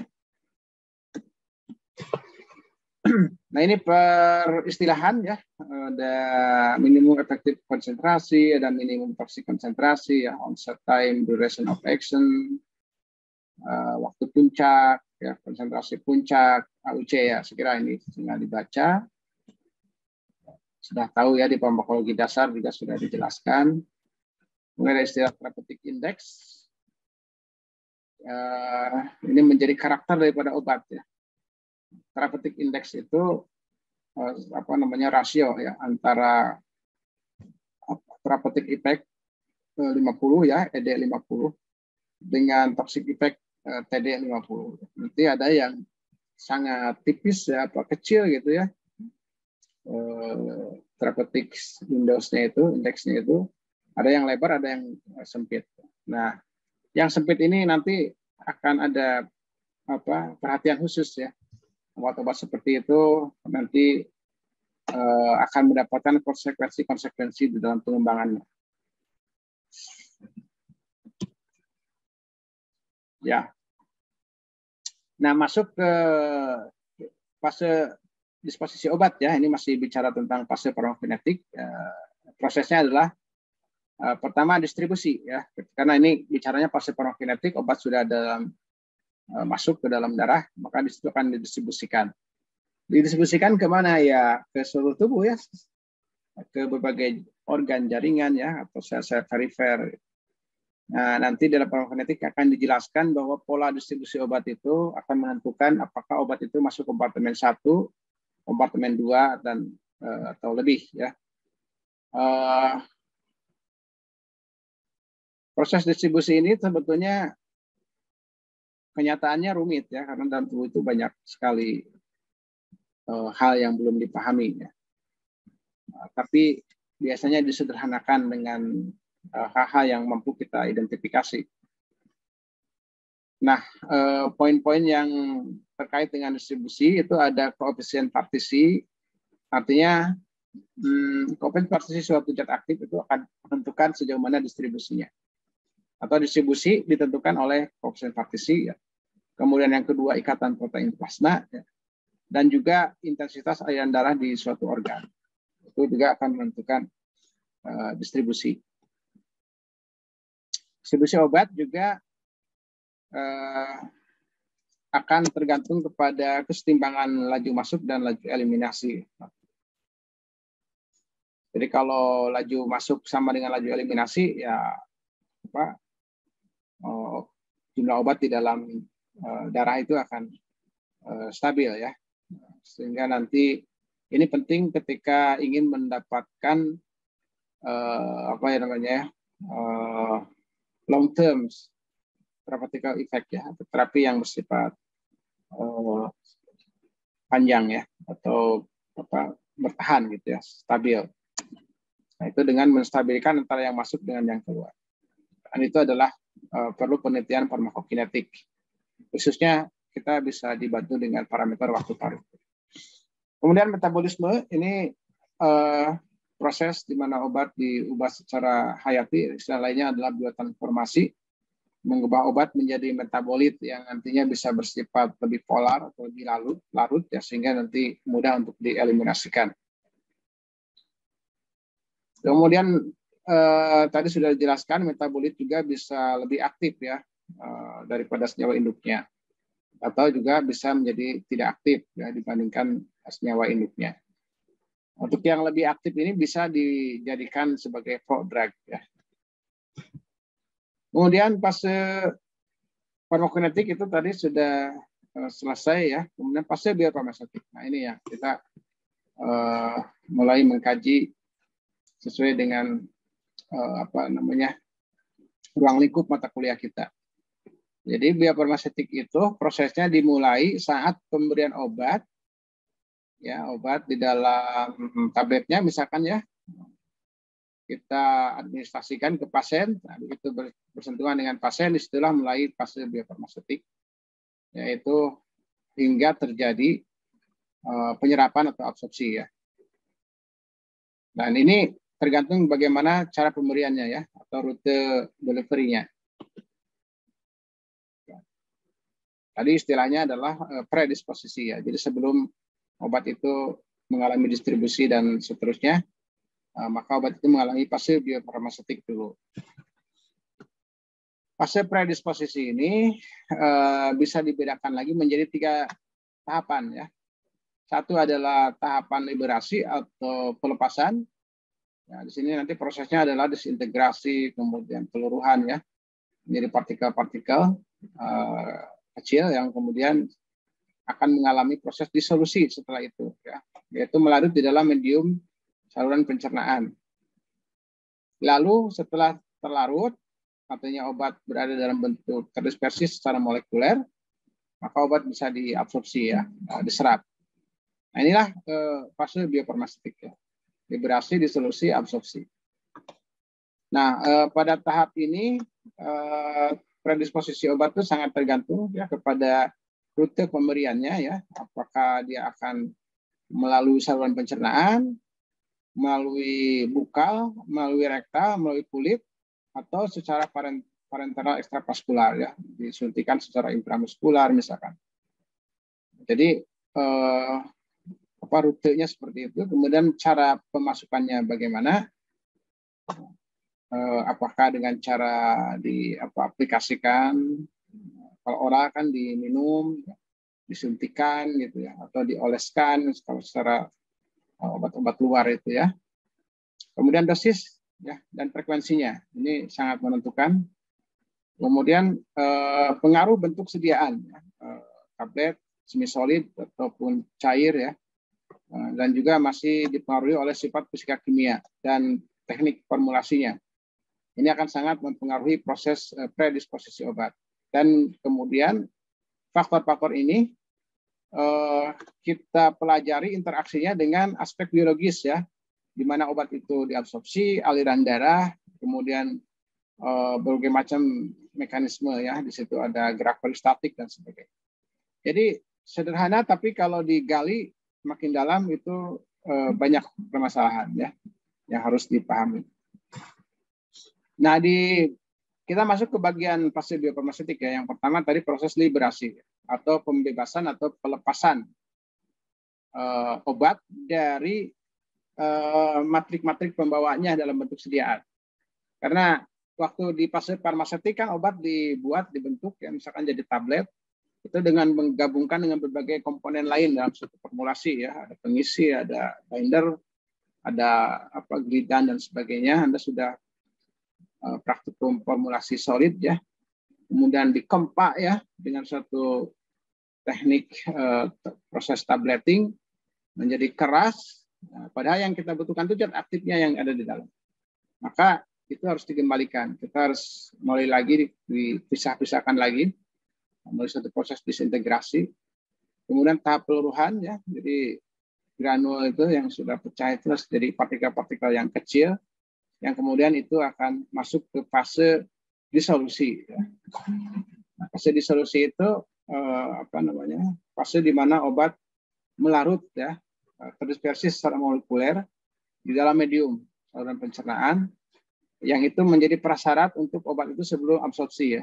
Speaker 2: Nah, ini peristilahan, ya. Ada minimum efektif konsentrasi, ada minimum toxic konsentrasi, ya, onset time, duration of action, waktu puncak, ya, konsentrasi puncak, AUC, ya. Sekira ini tinggal dibaca. Sudah tahu, ya, di farmakologi dasar juga sudah dijelaskan. Kemudian ada istilah therapeutic index. Ini menjadi karakter daripada obat, ya. Therapeutic index itu rasio, ya, antara therapeutic effect 50, ya, ED 50 dengan toxic effect TD 50. Nanti ada yang sangat tipis, ya, kecil gitu, ya. Therapeutic indeksnya itu ada yang lebar, ada yang sempit. Nah, yang sempit ini nanti akan ada perhatian khusus, ya. Obat-obat seperti itu nanti akan mendapatkan konsekuensi di dalam pengembangannya. Ya. Nah, masuk ke fase disposisi obat, ya. Ini masih bicara tentang fase farmakokinetik. Prosesnya adalah pertama distribusi, ya. Karena ini bicaranya fase farmakokinetik, obat sudah masuk ke dalam darah, maka disitu akan didistribusikan. Didistribusikan kemana, ya? Ke seluruh tubuh, ya. Ke berbagai organ jaringan, ya, atau sel-sel perifer. Nah, nanti dalam farmakokinetik akan dijelaskan bahwa pola distribusi obat itu akan menentukan apakah obat itu masuk kompartemen 1, kompartemen 2, dan atau lebih, ya. Proses distribusi ini sebetulnya kenyataannya rumit ya, karena dalam tubuh itu banyak sekali hal yang belum dipahami ya. Tapi biasanya disederhanakan dengan hal-hal yang mampu kita identifikasi. Nah, poin-poin yang terkait dengan distribusi itu ada koefisien partisi, artinya koefisien partisi suatu zat aktif itu akan menentukan sejauh mana distribusinya. Atau distribusi ditentukan oleh koefisien partisi. Ya. Kemudian yang kedua ikatan protein plasma, ya. Dan juga intensitas aliran darah di suatu organ. Itu juga akan menentukan distribusi. Distribusi obat juga akan tergantung kepada kesetimbangan laju masuk dan laju eliminasi. Jadi kalau laju masuk sama dengan laju eliminasi, ya jumlah obat di dalam darah itu akan stabil ya. Sehingga nanti ini penting ketika ingin mendapatkan long terms therapeutic effect ya, terapi yang bersifat panjang ya, atau bertahan gitu ya, stabil. Nah, itu dengan menstabilkan antara yang masuk dengan yang keluar. Dan itu adalah perlu penelitian farmakokinetik. Khususnya kita bisa dibantu dengan parameter waktu paru. Kemudian metabolisme ini proses di mana obat diubah secara hayati, istilah lainnya adalah biotransformasi, mengubah obat menjadi metabolit yang nantinya bisa bersifat lebih polar atau lebih larut ya, sehingga nanti mudah untuk dieliminasikan. Kemudian tadi sudah dijelaskan metabolit juga bisa lebih aktif ya daripada senyawa induknya, atau juga bisa menjadi tidak aktif ya dibandingkan senyawa induknya. Untuk yang lebih aktif ini bisa dijadikan sebagai prodrug ya. Kemudian fase farmakokinetik itu tadi sudah selesai ya. Kemudian fase biofarmaseutik. Nah ini ya kita mulai mengkaji sesuai dengan ruang lingkup mata kuliah kita. Jadi biofarmaseutik itu prosesnya dimulai saat pemberian obat, ya obat di dalam tabletnya misalkan ya, kita administrasikan ke pasien, nah, begitu bersentuhan dengan pasien, disitulah mulai fase biofarmaseutik, yaitu hingga terjadi penyerapan atau absorpsi ya. Dan ini tergantung bagaimana cara pemberiannya ya, atau rute delivery-nya. Tadi istilahnya adalah predisposisi ya. Jadi sebelum obat itu mengalami distribusi dan seterusnya, maka obat itu mengalami fase biofarmaseutik dulu. Fase predisposisi ini bisa dibedakan lagi menjadi 3 tahapan ya. Satu adalah tahapan liberasi atau pelepasan. Nah, di sini nanti prosesnya adalah disintegrasi, kemudian peluruhan ya, menjadi partikel-partikel kecil yang kemudian akan mengalami proses disolusi setelah itu ya, yaitu melarut di dalam medium saluran pencernaan. Lalu setelah terlarut, artinya obat berada dalam bentuk terdispersi secara molekuler, maka obat bisa diabsorpsi ya, diserap. Nah inilah fase biofarmaseutik ya, liberasi, disolusi, absorpsi. Nah pada tahap ini predisposisi obat itu sangat tergantung ya kepada rute pemberiannya ya, apakah dia akan melalui saluran pencernaan, melalui bukal, melalui rektal, melalui kulit, atau secara parenteral ekstravaskular ya, disuntikan secara intramuskular misalkan. Jadi rutenya seperti itu. Kemudian cara pemasukannya bagaimana? Apakah dengan cara diaplikasikan, kalau oral kan diminum, disuntikan gitu ya, atau dioleskan kalau secara obat-obat luar itu ya. Kemudian dosis ya dan frekuensinya ini sangat menentukan. Kemudian pengaruh bentuk sediaan ya, tablet, semi solid ataupun cair ya, dan juga masih dipengaruhi oleh sifat fisika kimia dan teknik formulasinya. Ini akan sangat mempengaruhi proses predisposisi obat. Dan kemudian faktor-faktor ini kita pelajari interaksinya dengan aspek biologis ya, di mana obat itu diabsorpsi, aliran darah, kemudian berbagai macam mekanisme ya, di situ ada gerak peristatik dan sebagainya. Jadi sederhana, tapi kalau digali makin dalam itu banyak permasalahan ya yang harus dipahami. Nah, kita masuk ke bagian fase biofarmaseutik ya. Yang pertama tadi proses liberasi atau pembebasan atau pelepasan obat dari matrik-matrik pembawaannya dalam bentuk sediaan. Karena waktu di fase farmaseutik kan obat dibentuk ya, misalkan jadi tablet, itu dengan menggabungkan dengan berbagai komponen lain dalam suatu formulasi ya, ada pengisi, ada binder, ada glidan dan sebagainya. Anda sudah praktikum formulasi solid ya, kemudian dikempak ya dengan suatu teknik proses tableting menjadi keras. Nah, padahal yang kita butuhkan itu zat aktifnya yang ada di dalam. Maka itu harus dikembalikan. Kita harus mulai lagi dipisah-pisahkan lagi, mulai satu proses disintegrasi. Kemudian tahap peluruhan ya, jadi granul itu yang sudah pecah itu harus jadi partikel-partikel yang kecil, yang kemudian itu akan masuk ke fase disolusi. Ya. Nah, fase disolusi itu fase di mana obat melarut ya, terdispersi secara molekuler di dalam medium saluran pencernaan, yang itu menjadi prasyarat untuk obat itu sebelum absorpsi ya.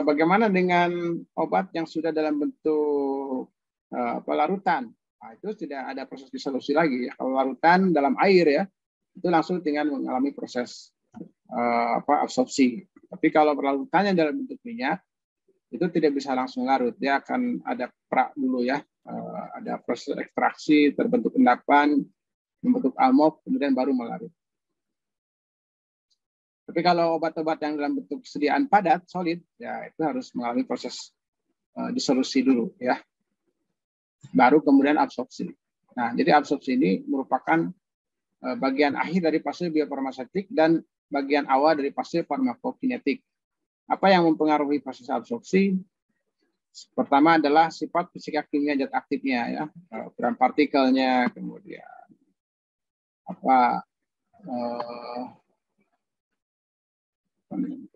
Speaker 2: Bagaimana dengan obat yang sudah dalam bentuk larutan? Nah, itu tidak ada proses disolusi lagi. Ya. Kalau larutan dalam air ya, itu langsung tinggal mengalami proses absorpsi. Tapi kalau larutannya dalam bentuk minyak, itu tidak bisa langsung larut. Dia akan ada pra dulu ya, ada proses ekstraksi, terbentuk endapan, membentuk almop, kemudian baru melarut. Tapi kalau obat-obat yang dalam bentuk sediaan padat, solid, ya itu harus mengalami proses disolusi dulu ya. Baru kemudian absorpsi. Nah, jadi absorpsi ini merupakan bagian akhir dari fase biofarmaseutik dan bagian awal dari fase farmakokinetik. Apa yang mempengaruhi proses absorpsi? Pertama adalah sifat fisika kimia zat aktifnya ya, ukuran partikelnya, kemudian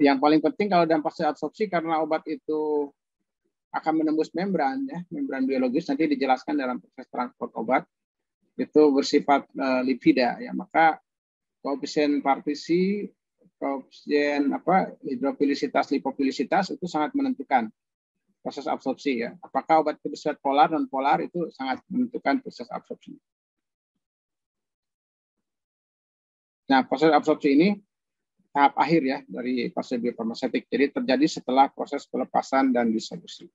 Speaker 2: yang paling penting kalau dalam fase absorpsi, karena obat itu akan menembus membran ya, membran biologis, nanti dijelaskan dalam proses transport obat, itu bersifat lipida ya, maka koefisien partisi, koefisien hidrofilisitas, lipofilisitas itu sangat menentukan proses absorpsi ya. Apakah obat itu bersifat polar non polar, itu sangat menentukan proses absorpsi. Nah, proses absorpsi ini tahap akhir ya dari fase biofarmaseutik. Jadi terjadi setelah proses pelepasan dan disolusi.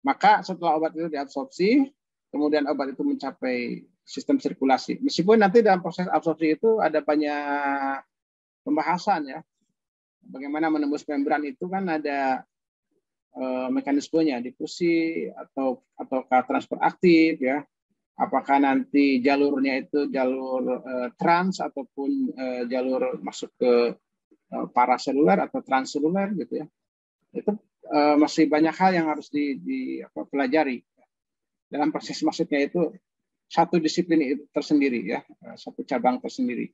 Speaker 2: Maka setelah obat itu diabsorpsi, kemudian obat itu mencapai sistem sirkulasi. Meskipun nanti dalam proses absorpsi itu ada banyak pembahasan ya. Bagaimana menembus membran itu kan ada mekanismenya, difusi atau transfer aktif ya. Apakah nanti jalurnya itu jalur trans ataupun jalur masuk ke paraseluler atau transseluler gitu ya. Itu masih banyak hal yang harus dipelajari. Dalam proses masuknya itu satu disiplin tersendiri ya, satu cabang tersendiri.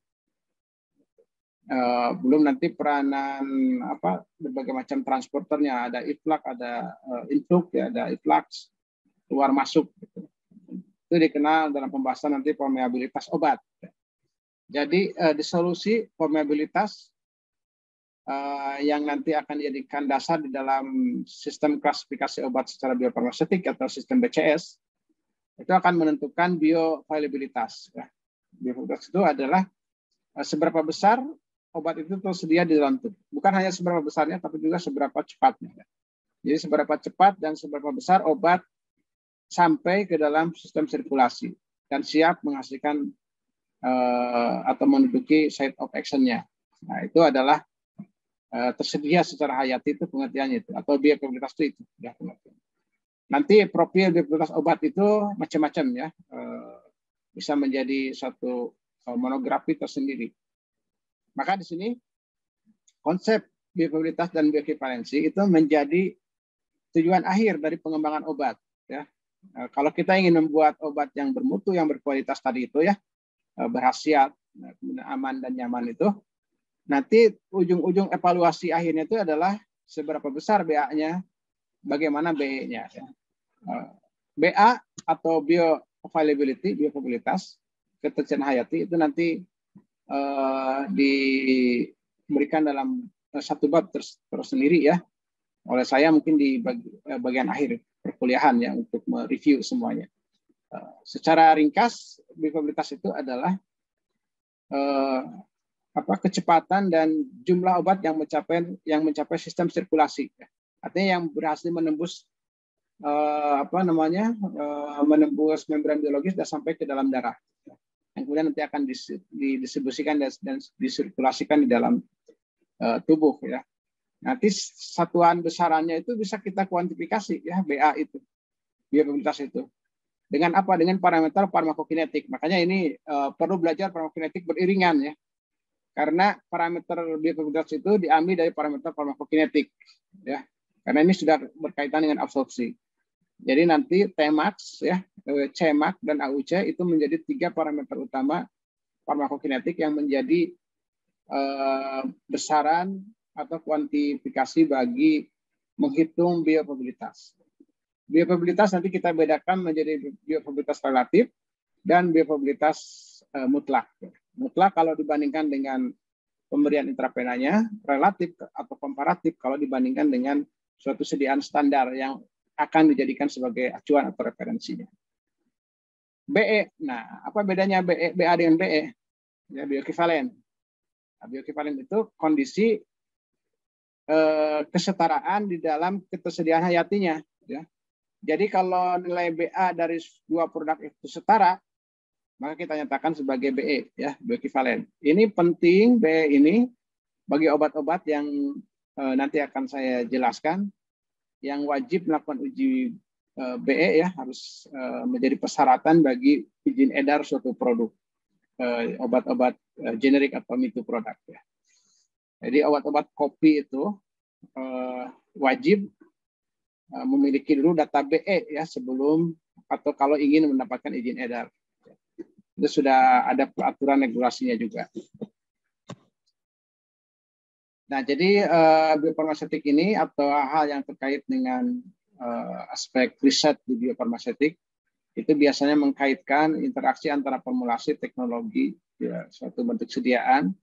Speaker 2: Belum nanti peranan berbagai macam transporternya, ada efflux, ada influx ya, ada efflux keluar masuk gitu. Itu dikenal dalam pembahasan nanti permeabilitas obat. Jadi disolusi permeabilitas yang nanti akan dijadikan dasar di dalam sistem klasifikasi obat secara biofarmaseutik atau sistem BCS, itu akan menentukan bioavailabilitas. Ya. Bioavailabilitas itu adalah seberapa besar obat itu tersedia di dalam tubuh. Bukan hanya seberapa besarnya, tapi juga seberapa cepatnya. Ya. Jadi seberapa cepat dan seberapa besar obat sampai ke dalam sistem sirkulasi dan siap menghasilkan atau menduduki site of action-nya. Nah, itu adalah tersedia secara hayati, itu pengertiannya itu, atau bioavailabilitas itu ya, pengertian. Nanti profil bioavailabilitas obat itu macam-macam ya, bisa menjadi satu monografi tersendiri. Maka di sini konsep bioavailabilitas dan bioekivalensi itu menjadi tujuan akhir dari pengembangan obat. Ya, kalau kita ingin membuat obat yang bermutu, yang berkualitas tadi itu ya, berkhasiat, aman dan nyaman itu, nanti ujung-ujung evaluasi akhirnya itu adalah seberapa besar BA-nya, bagaimana BE-nya. Ya. BA atau bioavailability, bioavailabilitas, ketersediaan hayati itu nanti diberikan dalam satu bab tersendiri ya, oleh saya mungkin di bagian akhir perkuliahan ya, untuk mereview semuanya. Secara ringkas, bioavailabilitas itu adalah kecepatan dan jumlah obat yang mencapai sistem sirkulasi. Artinya yang berhasil menembus menembus membran biologis dan sampai ke dalam darah. Yang kemudian nanti akan didistribusikan dan disirkulasikan di dalam tubuh ya. Nanti satuan besarannya itu bisa kita kuantifikasi ya, BA itu, bioavailabilitas itu. Dengan apa? Dengan parameter farmakokinetik. Makanya ini perlu belajar farmakokinetik beriringan ya. Karena parameter bioavailabilitas itu diambil dari parameter farmakokinetik ya. Karena ini sudah berkaitan dengan absorpsi. Jadi nanti Tmax ya, Cmax dan AUC itu menjadi 3 parameter utama farmakokinetik yang menjadi besaran atau kuantifikasi bagi menghitung bioavailabilitas. Bioavailabilitas nanti kita bedakan menjadi bioavailabilitas relatif dan bioavailabilitas mutlak. Mutlak kalau dibandingkan dengan pemberian intravenanya, relatif atau komparatif kalau dibandingkan dengan suatu sediaan standar yang akan dijadikan sebagai acuan atau referensinya. BE, nah apa bedanya BA dengan BE? Ya, bioekivalen. Nah, bioekivalen itu kondisi kesetaraan di dalam ketersediaan hayatinya. Ya. Jadi kalau nilai BA dari 2 produk itu setara, maka kita nyatakan sebagai BE, ya, bioekivalen. Ini penting BE ini bagi obat-obat yang nanti akan saya jelaskan, yang wajib melakukan uji BE ya, harus menjadi persyaratan bagi izin edar suatu produk obat-obat generik atau me too produk ya. Jadi obat-obat kopi itu wajib memiliki dulu data BE ya sebelum atau kalau ingin mendapatkan izin edar. Itu sudah ada peraturan regulasinya juga. Nah, jadi biofarmaseutik ini atau hal yang terkait dengan aspek riset di biofarmaseutik itu biasanya mengkaitkan interaksi antara formulasi teknologi, ya, suatu bentuk sediaan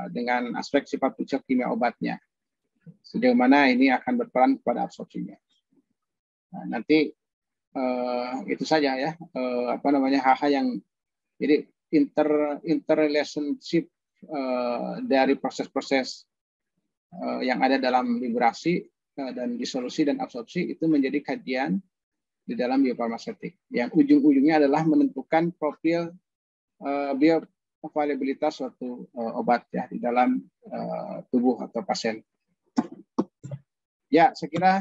Speaker 2: dengan aspek sifat kimia obatnya. Sejauh mana ini akan berperan kepada absorpsinya. Nah, nanti itu saja ya, hal-hal yang jadi interrelationship dari proses-proses yang ada dalam liberasi dan disolusi dan absorpsi itu menjadi kajian di dalam biofarmaseutik. Yang ujung-ujungnya adalah menentukan profil bioavailabilitas suatu obat ya di dalam tubuh atau pasien. Ya, saya kira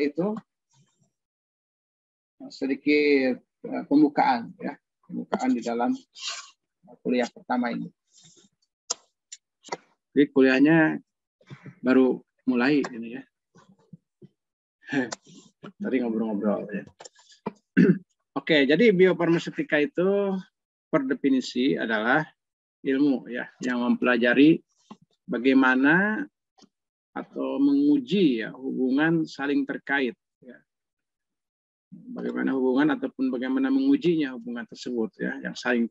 Speaker 2: itu sedikit pembukaan ya, pembukaan di dalam kuliah pertama ini. Jadi kuliahnya baru mulai ini ya. Tadi ngobrol-ngobrol ya. Oke, jadi biofarmaseutika itu per definisi adalah ilmu ya yang mempelajari bagaimana atau menguji ya hubungan saling terkait ya. Bagaimana hubungan ataupun bagaimana mengujinya hubungan tersebut ya yang saling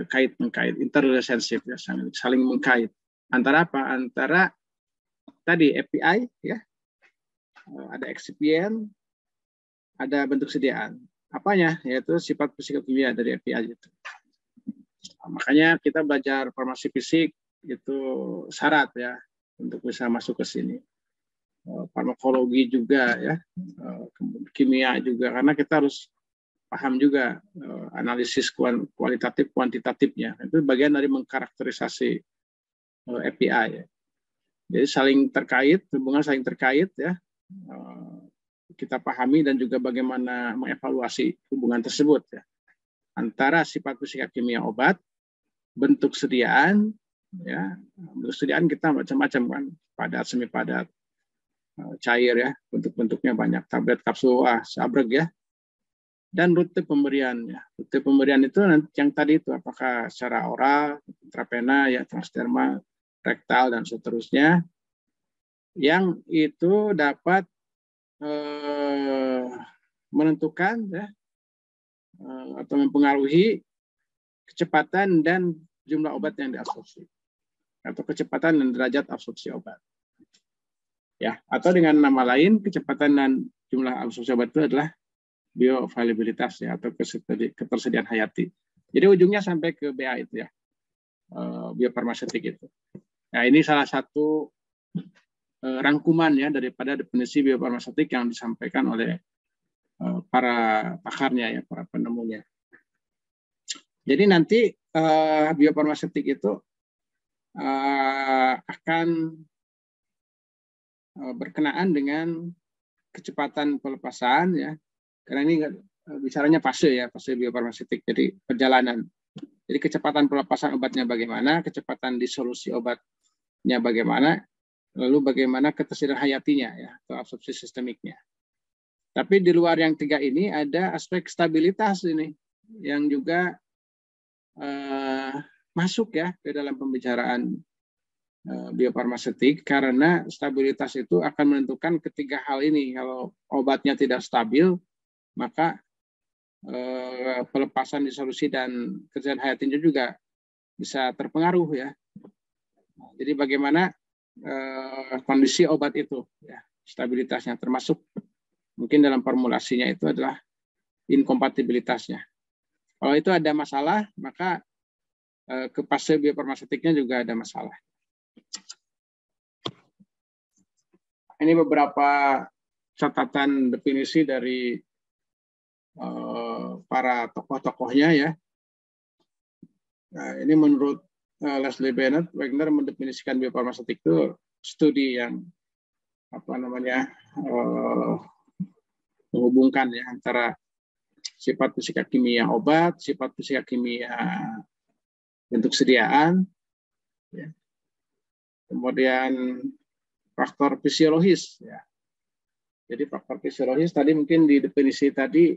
Speaker 2: kait-mengkait, interrelationship ya, saling mengkait. Antara apa? Antara tadi API ya, ada excipient, ada bentuk sediaan. Apanya? Yaitu sifat fisikokimia dari API itu. Makanya kita belajar farmasi fisik itu syarat ya untuk bisa masuk ke sini. Farmakologi juga ya, kimia juga, karena kita harus paham juga analisis kualitatif kuantitatifnya. Itu bagian dari mengkarakterisasi API ya. Jadi saling terkait, hubungan saling terkait ya, kita pahami dan juga bagaimana mengevaluasi hubungan tersebut ya, antara sifat fisika kimia obat bentuk sediaan, ya, bentuk sediaan kita macam-macam kan, padat, semi padat, cair ya, bentuk-bentuknya banyak, tablet, kapsul, sabrek ya, dan rute pemberiannya. Rute pemberian itu yang tadi itu apakah secara oral, intravena, ya, transdermal, rektal dan seterusnya, yang itu dapat menentukan ya, atau mempengaruhi kecepatan dan jumlah obat yang diabsorpsi, atau kecepatan dan derajat absorpsi obat. Ya, atau dengan nama lain, kecepatan dan jumlah absorpsi obat itu adalah bioavailabilitas ya, atau ketersediaan hayati. Jadi ujungnya sampai ke BA itu ya, biofarmaseutik itu. Nah, ini salah satu rangkuman ya daripada definisi biofarmaseutik yang disampaikan oleh para pakarnya ya, para penemunya. Jadi nanti biofarmaseutik itu akan berkenaan dengan kecepatan pelepasan ya, karena ini bicaranya fase ya, fase biofarmaseutik, jadi perjalanan. Jadi kecepatan pelepasan obatnya bagaimana, kecepatan disolusi obatnya bagaimana, lalu bagaimana ketersediaan hayatinya ya, atau absorpsi sistemiknya. Tapi di luar yang tiga ini ada aspek stabilitas ini yang juga masuk ya ke dalam pembicaraan biofarmaseutik, karena stabilitas itu akan menentukan ketiga hal ini. Kalau obatnya tidak stabil, maka pelepasan disolusi dan ketersediaan hayatinya juga bisa terpengaruh ya. Jadi bagaimana kondisi obat itu ya, stabilitasnya, termasuk mungkin dalam formulasinya itu adalah inkompatibilitasnya. Kalau itu ada masalah, maka ke fase biofarmaseutiknya juga ada masalah. Ini beberapa catatan definisi dari para tokoh-tokohnya ya. Nah, ini menurut Leslie Bennett, Wagner mendefinisikan biofarmaseutik itu studi yang menghubungkan ya antara sifat fisika kimia obat, sifat fisika kimia bentuk sediaan, ya. Kemudian faktor fisiologis ya. Jadi faktor fisiologis tadi mungkin di definisi tadi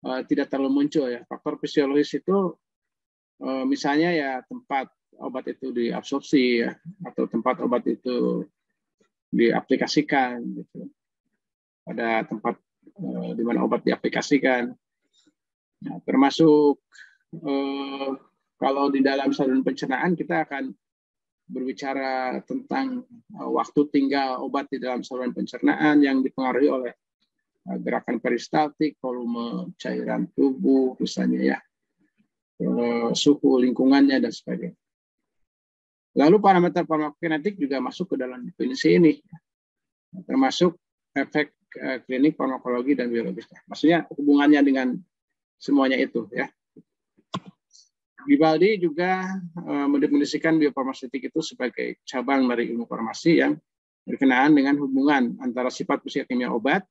Speaker 2: tidak terlalu muncul ya. Faktor fisiologis itu misalnya ya tempat obat itu diabsorpsi ya, atau tempat obat itu diaplikasikan gitu. Pada tempat di mana obat diaplikasikan. Nah, termasuk kalau di dalam saluran pencernaan kita akan berbicara tentang waktu tinggal obat di dalam saluran pencernaan yang dipengaruhi oleh gerakan peristaltik, volume cairan tubuh, misalnya ya, suhu lingkungannya dan sebagainya. Lalu parameter farmakokinetik juga masuk ke dalam definisi ini, termasuk efek klinik, farmakologi dan biologis. Maksudnya hubungannya dengan semuanya itu ya. Vivaldi juga mendefinisikan biofarmaseutik itu sebagai cabang dari ilmu farmasi yang berkenaan dengan hubungan antara sifat fisika kimia obat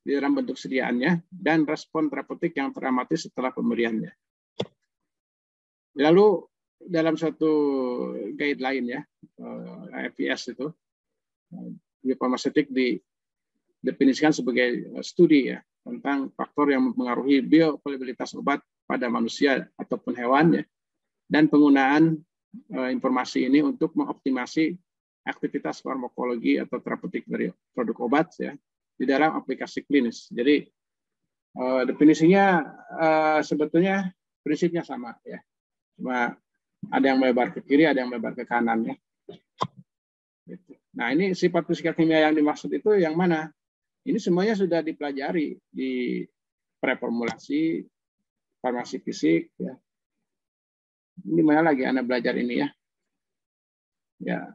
Speaker 2: di dalam bentuk sediaannya dan respon terapeutik yang teramati setelah pemberiannya. Lalu dalam suatu guideline ya, IFPS itu, biofarmaseutik didefinisikan sebagai studi ya tentang faktor yang mempengaruhi bioavailabilitas obat pada manusia ataupun hewan ya, dan penggunaan informasi ini untuk mengoptimasi aktivitas farmakologi atau terapeutik dari produk obat ya di dalam aplikasi klinis. Jadi definisinya sebetulnya prinsipnya sama ya, cuma ada yang melebar ke kiri, ada yang melebar ke kanan ya. Nah, ini sifat fisika kimia yang dimaksud itu yang mana? Ini semuanya sudah dipelajari di preformulasi farmasi fisik ya. Ini mana lagi Anda belajar ini ya? Ya,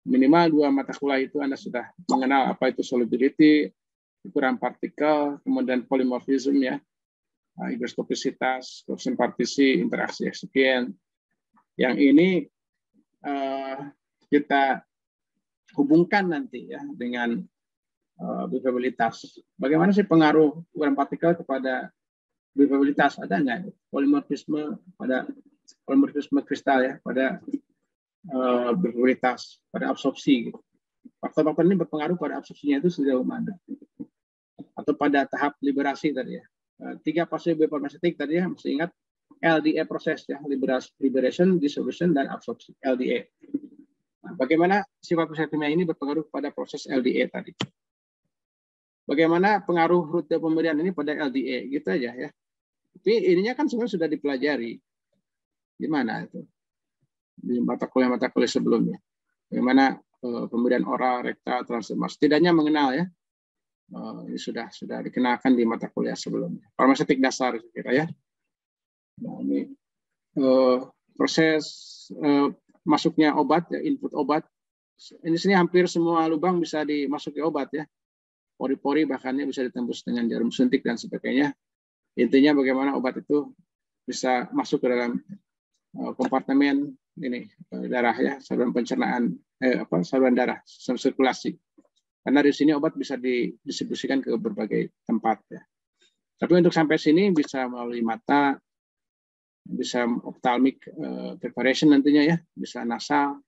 Speaker 2: minimal 2 mata kuliah itu Anda sudah mengenal apa itu solubility, ukuran partikel, kemudian polimorfisme ya, higroskopisitas, koefisien partisi, interaksi eksipien. Yang ini kita hubungkan nanti ya dengan bioavailabilitas. Bagaimana sih pengaruh ukuran partikel kepada bioavailabilitas? Ada nggak polimorfisme pada polimorfisme kristal ya pada berprioritas pada absorpsi. Gitu. Faktor-faktor ini berpengaruh pada absorpsinya itu sejauh mana, atau pada tahap liberasi tadi ya. 3 fase biofarmasetik tadi ya, mesti ingat LDA proses ya, liberation, dissolution, dan absorpsi LDA. Nah, bagaimana sifat proses kimia ini berpengaruh pada proses LDA tadi? Bagaimana pengaruh rute pemberian ini pada LDA? Gitu aja ya. Tapi ininya kan sebenarnya sudah dipelajari. Gimana itu? Di mata kuliah sebelumnya. Bagaimana pemberian oral, rektal, transdermal. Setidaknya mengenal ya. Ini sudah dikenalkan di mata kuliah sebelumnya. Farmasetik dasar kira ya. Nah, ini proses masuknya obat, ya, input obat. Ini sini hampir semua lubang bisa dimasuki obat ya. Pori-pori bahkannya bisa ditembus dengan jarum suntik dan sebagainya. Intinya bagaimana obat itu bisa masuk ke dalam kompartemen ini darah ya, saluran pencernaan, saluran darah, sirkulasi. Karena di sini obat bisa didistribusikan ke berbagai tempat ya. Tapi untuk sampai sini bisa melalui mata, bisa ophthalmic preparation nantinya ya, bisa nasal,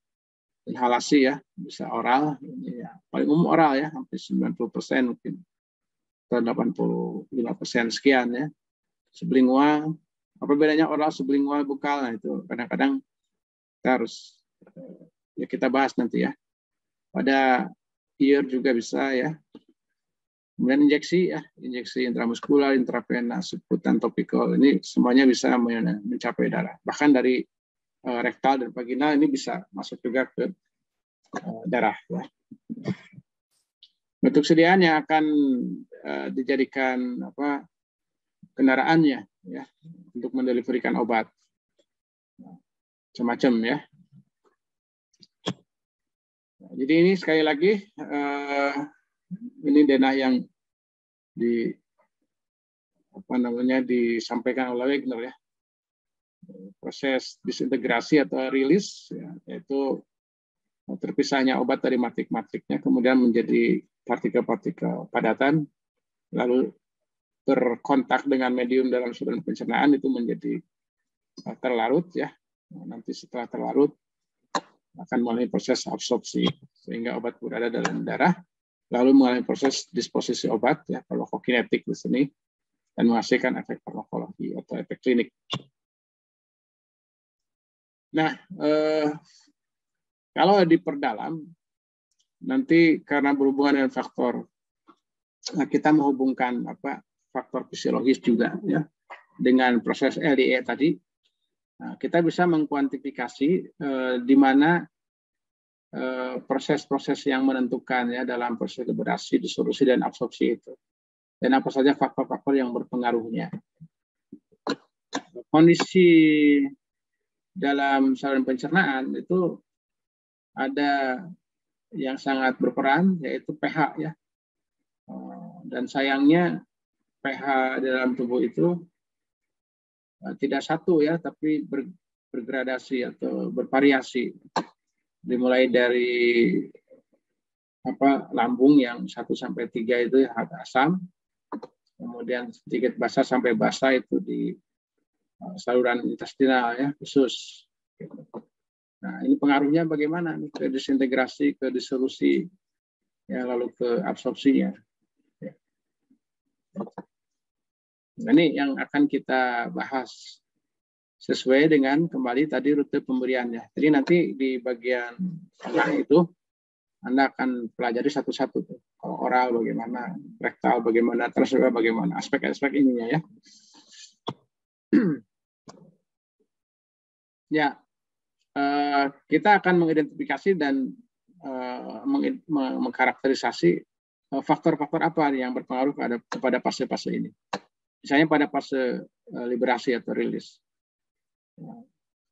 Speaker 2: inhalasi ya, bisa oral, ini ya, paling umum oral ya, hampir 90% mungkin, atau 85% sekian ya. Sublingual, apa bedanya oral, sublingual, bukal, nah itu kadang-kadang kita harus ya kita bahas nanti ya. Pada ear juga bisa ya. Kemudian injeksi ya, injeksi intramuskular, intravena, subkutan, topikal, ini semuanya bisa mencapai darah. Bahkan dari rektal dan vaginal ini bisa masuk juga ke darah. Ya. Bentuk sediaan yang akan dijadikan kendaraannya ya untuk mendeliverikan obat, macam-macam ya. Jadi ini sekali lagi ini denah yang disampaikan oleh Wegner ya, proses disintegrasi atau rilis ya, yaitu terpisahnya obat dari matrik-matriknya kemudian menjadi partikel-partikel padatan lalu berkontak dengan medium dalam saluran pencernaan itu menjadi terlarut ya. Nanti setelah terlarut akan melalui proses absorpsi sehingga obat berada dalam darah, lalu melalui proses disposisi obat ya, farmakokinetik di sini, dan menghasilkan efek farmakologi atau efek klinik. Nah, kalau diperdalam nanti karena berhubungan dengan faktor, kita menghubungkan faktor fisiologis juga ya dengan proses LDA tadi. Nah, kita bisa mengkuantifikasi di mana proses-proses yang menentukan ya dalam proses liberasi, disolusi, dan absorpsi itu. Dan apa saja faktor-faktor yang berpengaruhnya. Kondisi dalam saluran pencernaan itu ada yang sangat berperan, yaitu pH ya. Dan sayangnya pH dalam tubuh itu tidak satu ya, tapi bergradasi atau bervariasi. Dimulai dari lambung yang 1-3 itu asam, kemudian sedikit basah sampai basah itu di saluran intestinal ya, usus. Nah, ini pengaruhnya bagaimana nih ke disintegrasi, ke disolusi, ya lalu ke absorpsinya. Nah, ini yang akan kita bahas sesuai dengan kembali tadi rute pemberiannya. Jadi nanti di bagian tengah itu Anda akan pelajari satu-satu. Kalau oral bagaimana, rektal bagaimana, transdermal bagaimana, aspek-aspek ininya ya. Ya, kita akan mengidentifikasi dan mengkarakterisasi faktor-faktor apa yang berpengaruh kepada fase-fase ini. Misalnya pada fase liberasi atau rilis.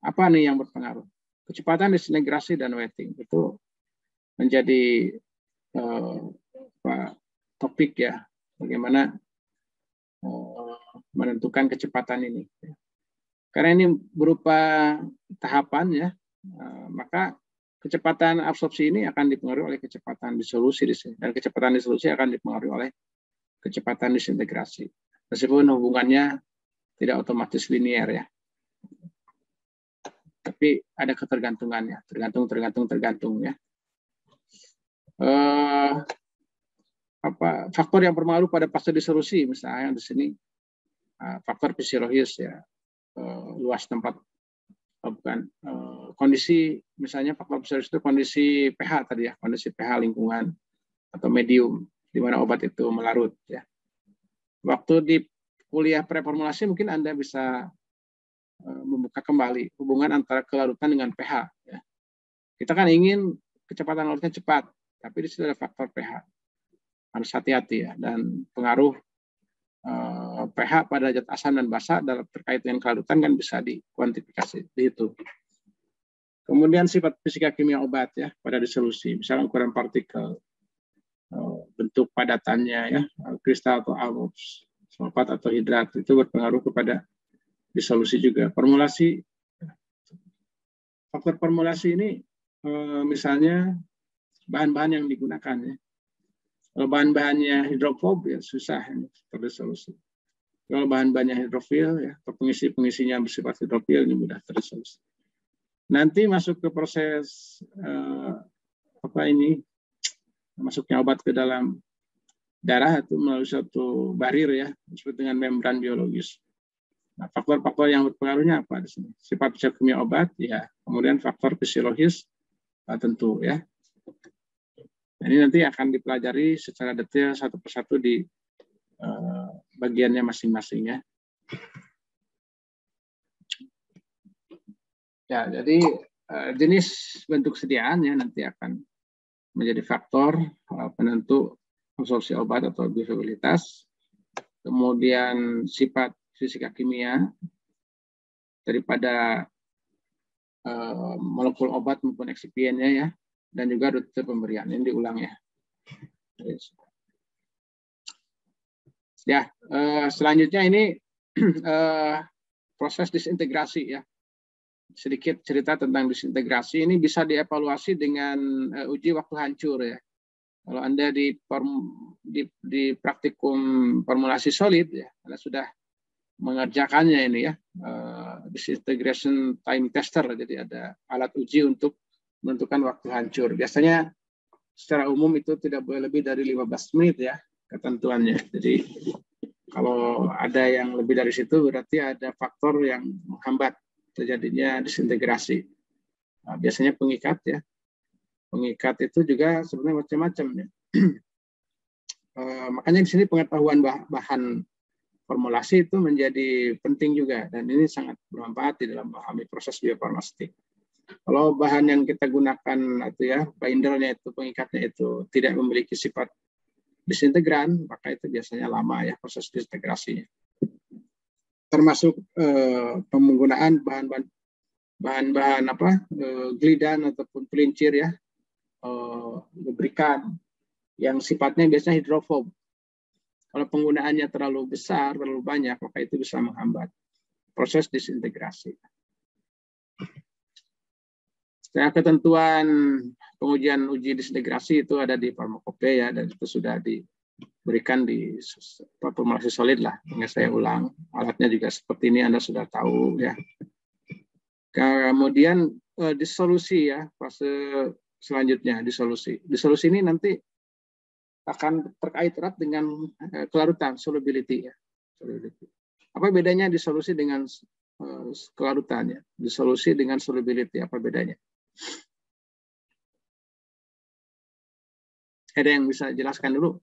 Speaker 2: Apa nih yang berpengaruh? Kecepatan disintegrasi dan wetting itu menjadi topik ya. Bagaimana menentukan kecepatan ini. Karena ini berupa tahapan ya, maka kecepatan absorpsi ini akan dipengaruhi oleh kecepatan disolusi di sini, dan kecepatan disolusi akan dipengaruhi oleh kecepatan disintegrasi. Meskipun hubungannya tidak otomatis linear ya. tapi ada ketergantungannya, tergantung ya. Faktor yang berpengaruh pada fase disolusi, misalnya di sini faktor fisiologis ya, luas tempat, kondisi, misalnya faktor fisiologis itu kondisi pH tadi ya, kondisi pH lingkungan atau medium di mana obat itu melarut ya. Waktu di kuliah preformulasi mungkin Anda bisa membuka kembali hubungan antara kelarutan dengan pH ya. Kita kan ingin kecepatan larutnya cepat, tapi di situ ada faktor pH. Harus hati-hati ya, dan pengaruh pH pada zat asam dan basa dalam terkait dengan kelarutan kan bisa dikuantifikasi, dihitung. Kemudian sifat fisika kimia obat ya pada disolusi, misalnya ukuran partikel, bentuk padatannya ya, kristal atau amorf, sulfat atau hidrat, itu berpengaruh kepada disolusi juga. Formulasi, faktor formulasi ini misalnya bahan-bahan yang digunakan ya. Kalau bahan-bahannya hidrofob ya susah ini terdisolusi. Kalau bahan-bahannya hidrofil ya, atau pengisi-pengisinya bersifat hidrofil ini mudah terdisolusi. Nanti masuk ke proses masuknya obat ke dalam darah itu melalui suatu barir ya, disebut dengan membran biologis. Nah, faktor-faktor yang berpengaruhnya apa di sini? Sifat kimia obat ya, kemudian faktor fisiologis tentu ya. Ini nanti akan dipelajari secara detail satu persatu di bagiannya masing-masing ya. Ya, jadi jenis bentuk sediaan ya nanti akan menjadi faktor penentu absorpsi obat atau bioavailabilitas. Kemudian sifat fisika kimia daripada molekul obat maupun eksipiennya ya, dan juga rute pemberian. Ini diulang ya. Ya, selanjutnya ini proses disintegrasi ya. Sedikit cerita tentang disintegrasi ini bisa dievaluasi dengan uji waktu hancur ya. Kalau Anda di praktikum formulasi solid ya, Anda sudah mengerjakannya ini ya, disintegration time tester. Jadi ada alat uji untuk menentukan waktu hancur. Biasanya secara umum itu tidak boleh lebih dari 15 menit ya ketentuannya. Jadi kalau ada yang lebih dari situ berarti ada faktor yang menghambat terjadinya disintegrasi. Nah, biasanya pengikat ya. Pengikat itu juga sebenarnya macam-macam ya. Makanya di sini pengetahuan bahan formulasi itu menjadi penting juga, dan ini sangat bermanfaat di dalam memahami proses biofarmaseutik. Kalau bahan yang kita gunakan itu ya, bindernya itu, pengikatnya itu tidak memiliki sifat disintegran, maka itu biasanya lama ya proses disintegrasinya. Termasuk penggunaan bahan-bahan glidan ataupun pelincir ya, lubrikan yang sifatnya biasanya hidrofob. Kalau penggunaannya terlalu besar, terlalu banyak, maka itu bisa menghambat proses disintegrasi. Nah, ketentuan pengujian uji disintegrasi itu ada di farmakopeia dan itu sudah diberikan di formulasi solid lah. Hingga saya ulang, alatnya juga seperti ini Anda sudah tahu ya. Kemudian disolusi ya, fase selanjutnya disolusi. Disolusi ini nanti akan terkait erat dengan kelarutan, solubility ya. Solubility. Apa bedanya disolusi dengan kelarutannya? Disolusi dengan solubility, apa bedanya? Ada yang bisa jelaskan dulu?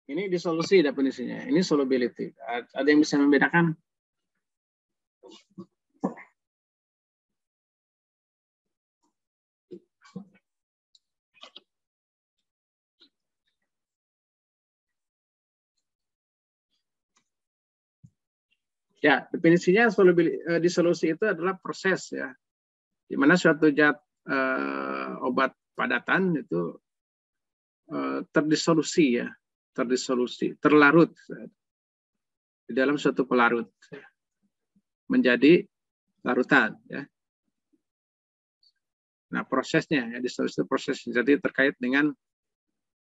Speaker 2: Ini disolusi definisinya. Ini solubility. Ada yang bisa membedakan? Ya, definisinya disolusi itu adalah proses ya, di mana suatu zat obat padatan itu terdisolusi ya, terdisolusi, terlarut di dalam suatu pelarut menjadi larutan ya. Nah, prosesnya ya, disolusi proses jadi terkait dengan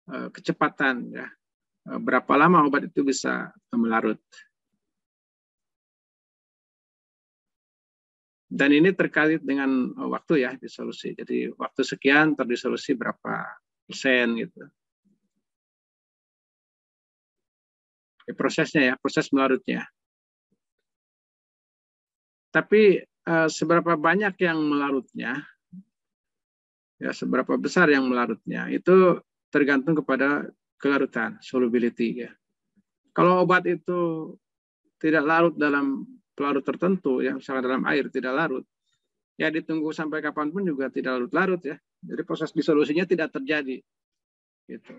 Speaker 2: kecepatan ya. Berapa lama obat itu bisa melarut. Dan ini terkait dengan waktu ya disolusi. Jadi waktu sekian terdisolusi berapa persen gitu. Prosesnya ya, proses melarutnya. Tapi seberapa banyak yang melarutnya, ya seberapa besar yang melarutnya, itu tergantung kepada kelarutan, solubility ya. Kalau obat itu tidak larut dalam pelarut tertentu, ya misalnya dalam air tidak larut, ya ditunggu sampai kapanpun juga tidak larut-larut ya. Jadi proses disolusinya tidak terjadi. Gitu.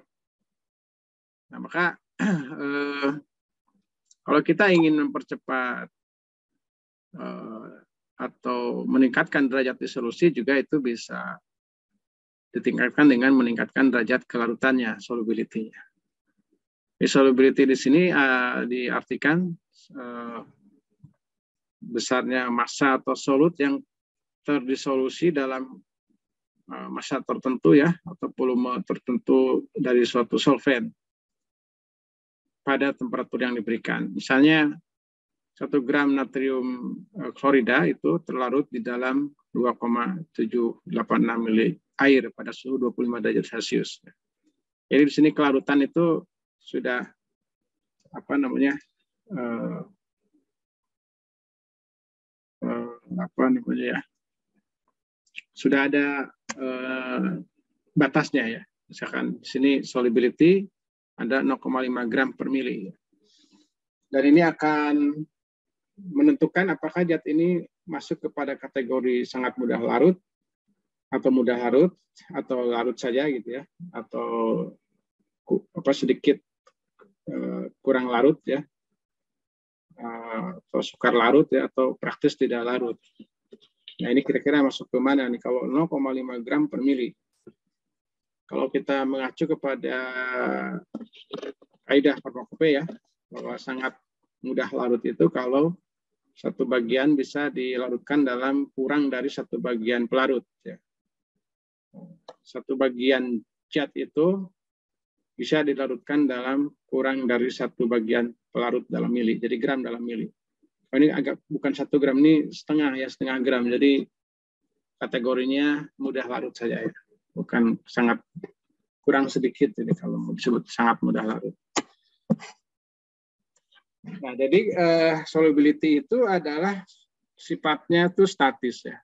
Speaker 2: Nah maka kalau kita ingin mempercepat atau meningkatkan derajat disolusi juga itu bisa ditingkatkan dengan meningkatkan derajat kelarutannya, solubility-nya. Solubility di sini diartikan besarnya massa atau solut yang terdisolusi dalam massa tertentu ya atau volume tertentu dari suatu solvent pada temperatur yang diberikan. Misalnya 1 gram natrium klorida itu terlarut di dalam 2,786 mili air pada suhu 25 derajat Celcius. Jadi di sini kelarutan itu sudah sudah ada batasnya ya. Misalkan di sini solubility ada 0,5 gram per mili. Dan ini akan menentukan apakah zat ini masuk kepada kategori sangat mudah larut atau mudah larut atau larut saja gitu ya, atau sedikit kurang larut ya, atau sukar larut ya, atau praktis tidak larut. Nah ini kira-kira masuk ke mana nih? Kalau 0,5 gram per mili. Kalau kita mengacu kepada kaidah farmakope ya, bahwa sangat mudah larut itu kalau satu bagian bisa dilarutkan dalam kurang dari satu bagian pelarut. Ya. Satu bagian zat itu bisa dilarutkan dalam kurang dari satu bagian pelarut dalam mili, jadi gram dalam mili. Ini agak bukan 1 gram, ini setengah gram, jadi kategorinya mudah larut saja ya, bukan sangat kurang sedikit, jadi kalau disebut sangat mudah larut. Nah, jadi solubility itu adalah sifatnya itu statis ya,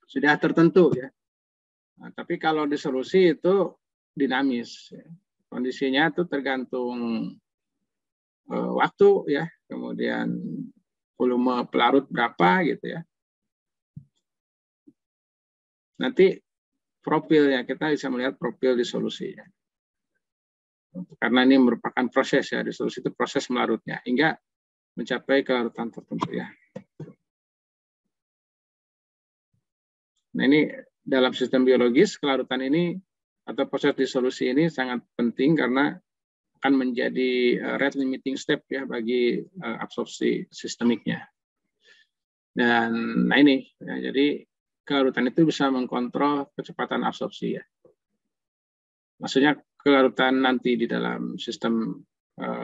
Speaker 2: sudah tertentu ya. Nah, tapi kalau disolusi itu dinamis, ya. Kondisinya itu tergantung waktu ya, kemudian volume pelarut berapa gitu ya. Nanti profilnya kita bisa melihat profil disolusinya. Karena ini merupakan proses ya, disolusi itu proses melarutnya hingga mencapai kelarutan tertentu ya. Nah ini dalam sistem biologis kelarutan ini atau proses disolusi ini sangat penting karena akan menjadi rate limiting step ya bagi absorpsi sistemiknya. Dan nah ini ya, jadi kelarutan itu bisa mengkontrol kecepatan absorpsi ya. Maksudnya kelarutan nanti di dalam sistem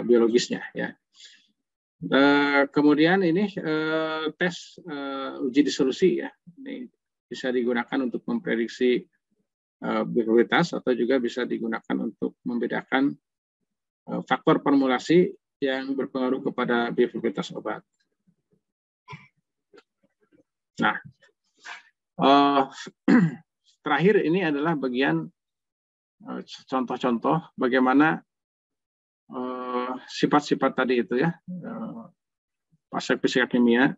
Speaker 2: biologisnya ya. Kemudian ini tes uji disolusi ya. Ini bisa digunakan untuk memprediksi bioaktivitas atau juga bisa digunakan untuk membedakan faktor formulasi yang berpengaruh kepada bioaktivitas obat. Nah, terakhir ini adalah bagian contoh-contoh bagaimana sifat-sifat tadi itu ya, aspek fisika kimia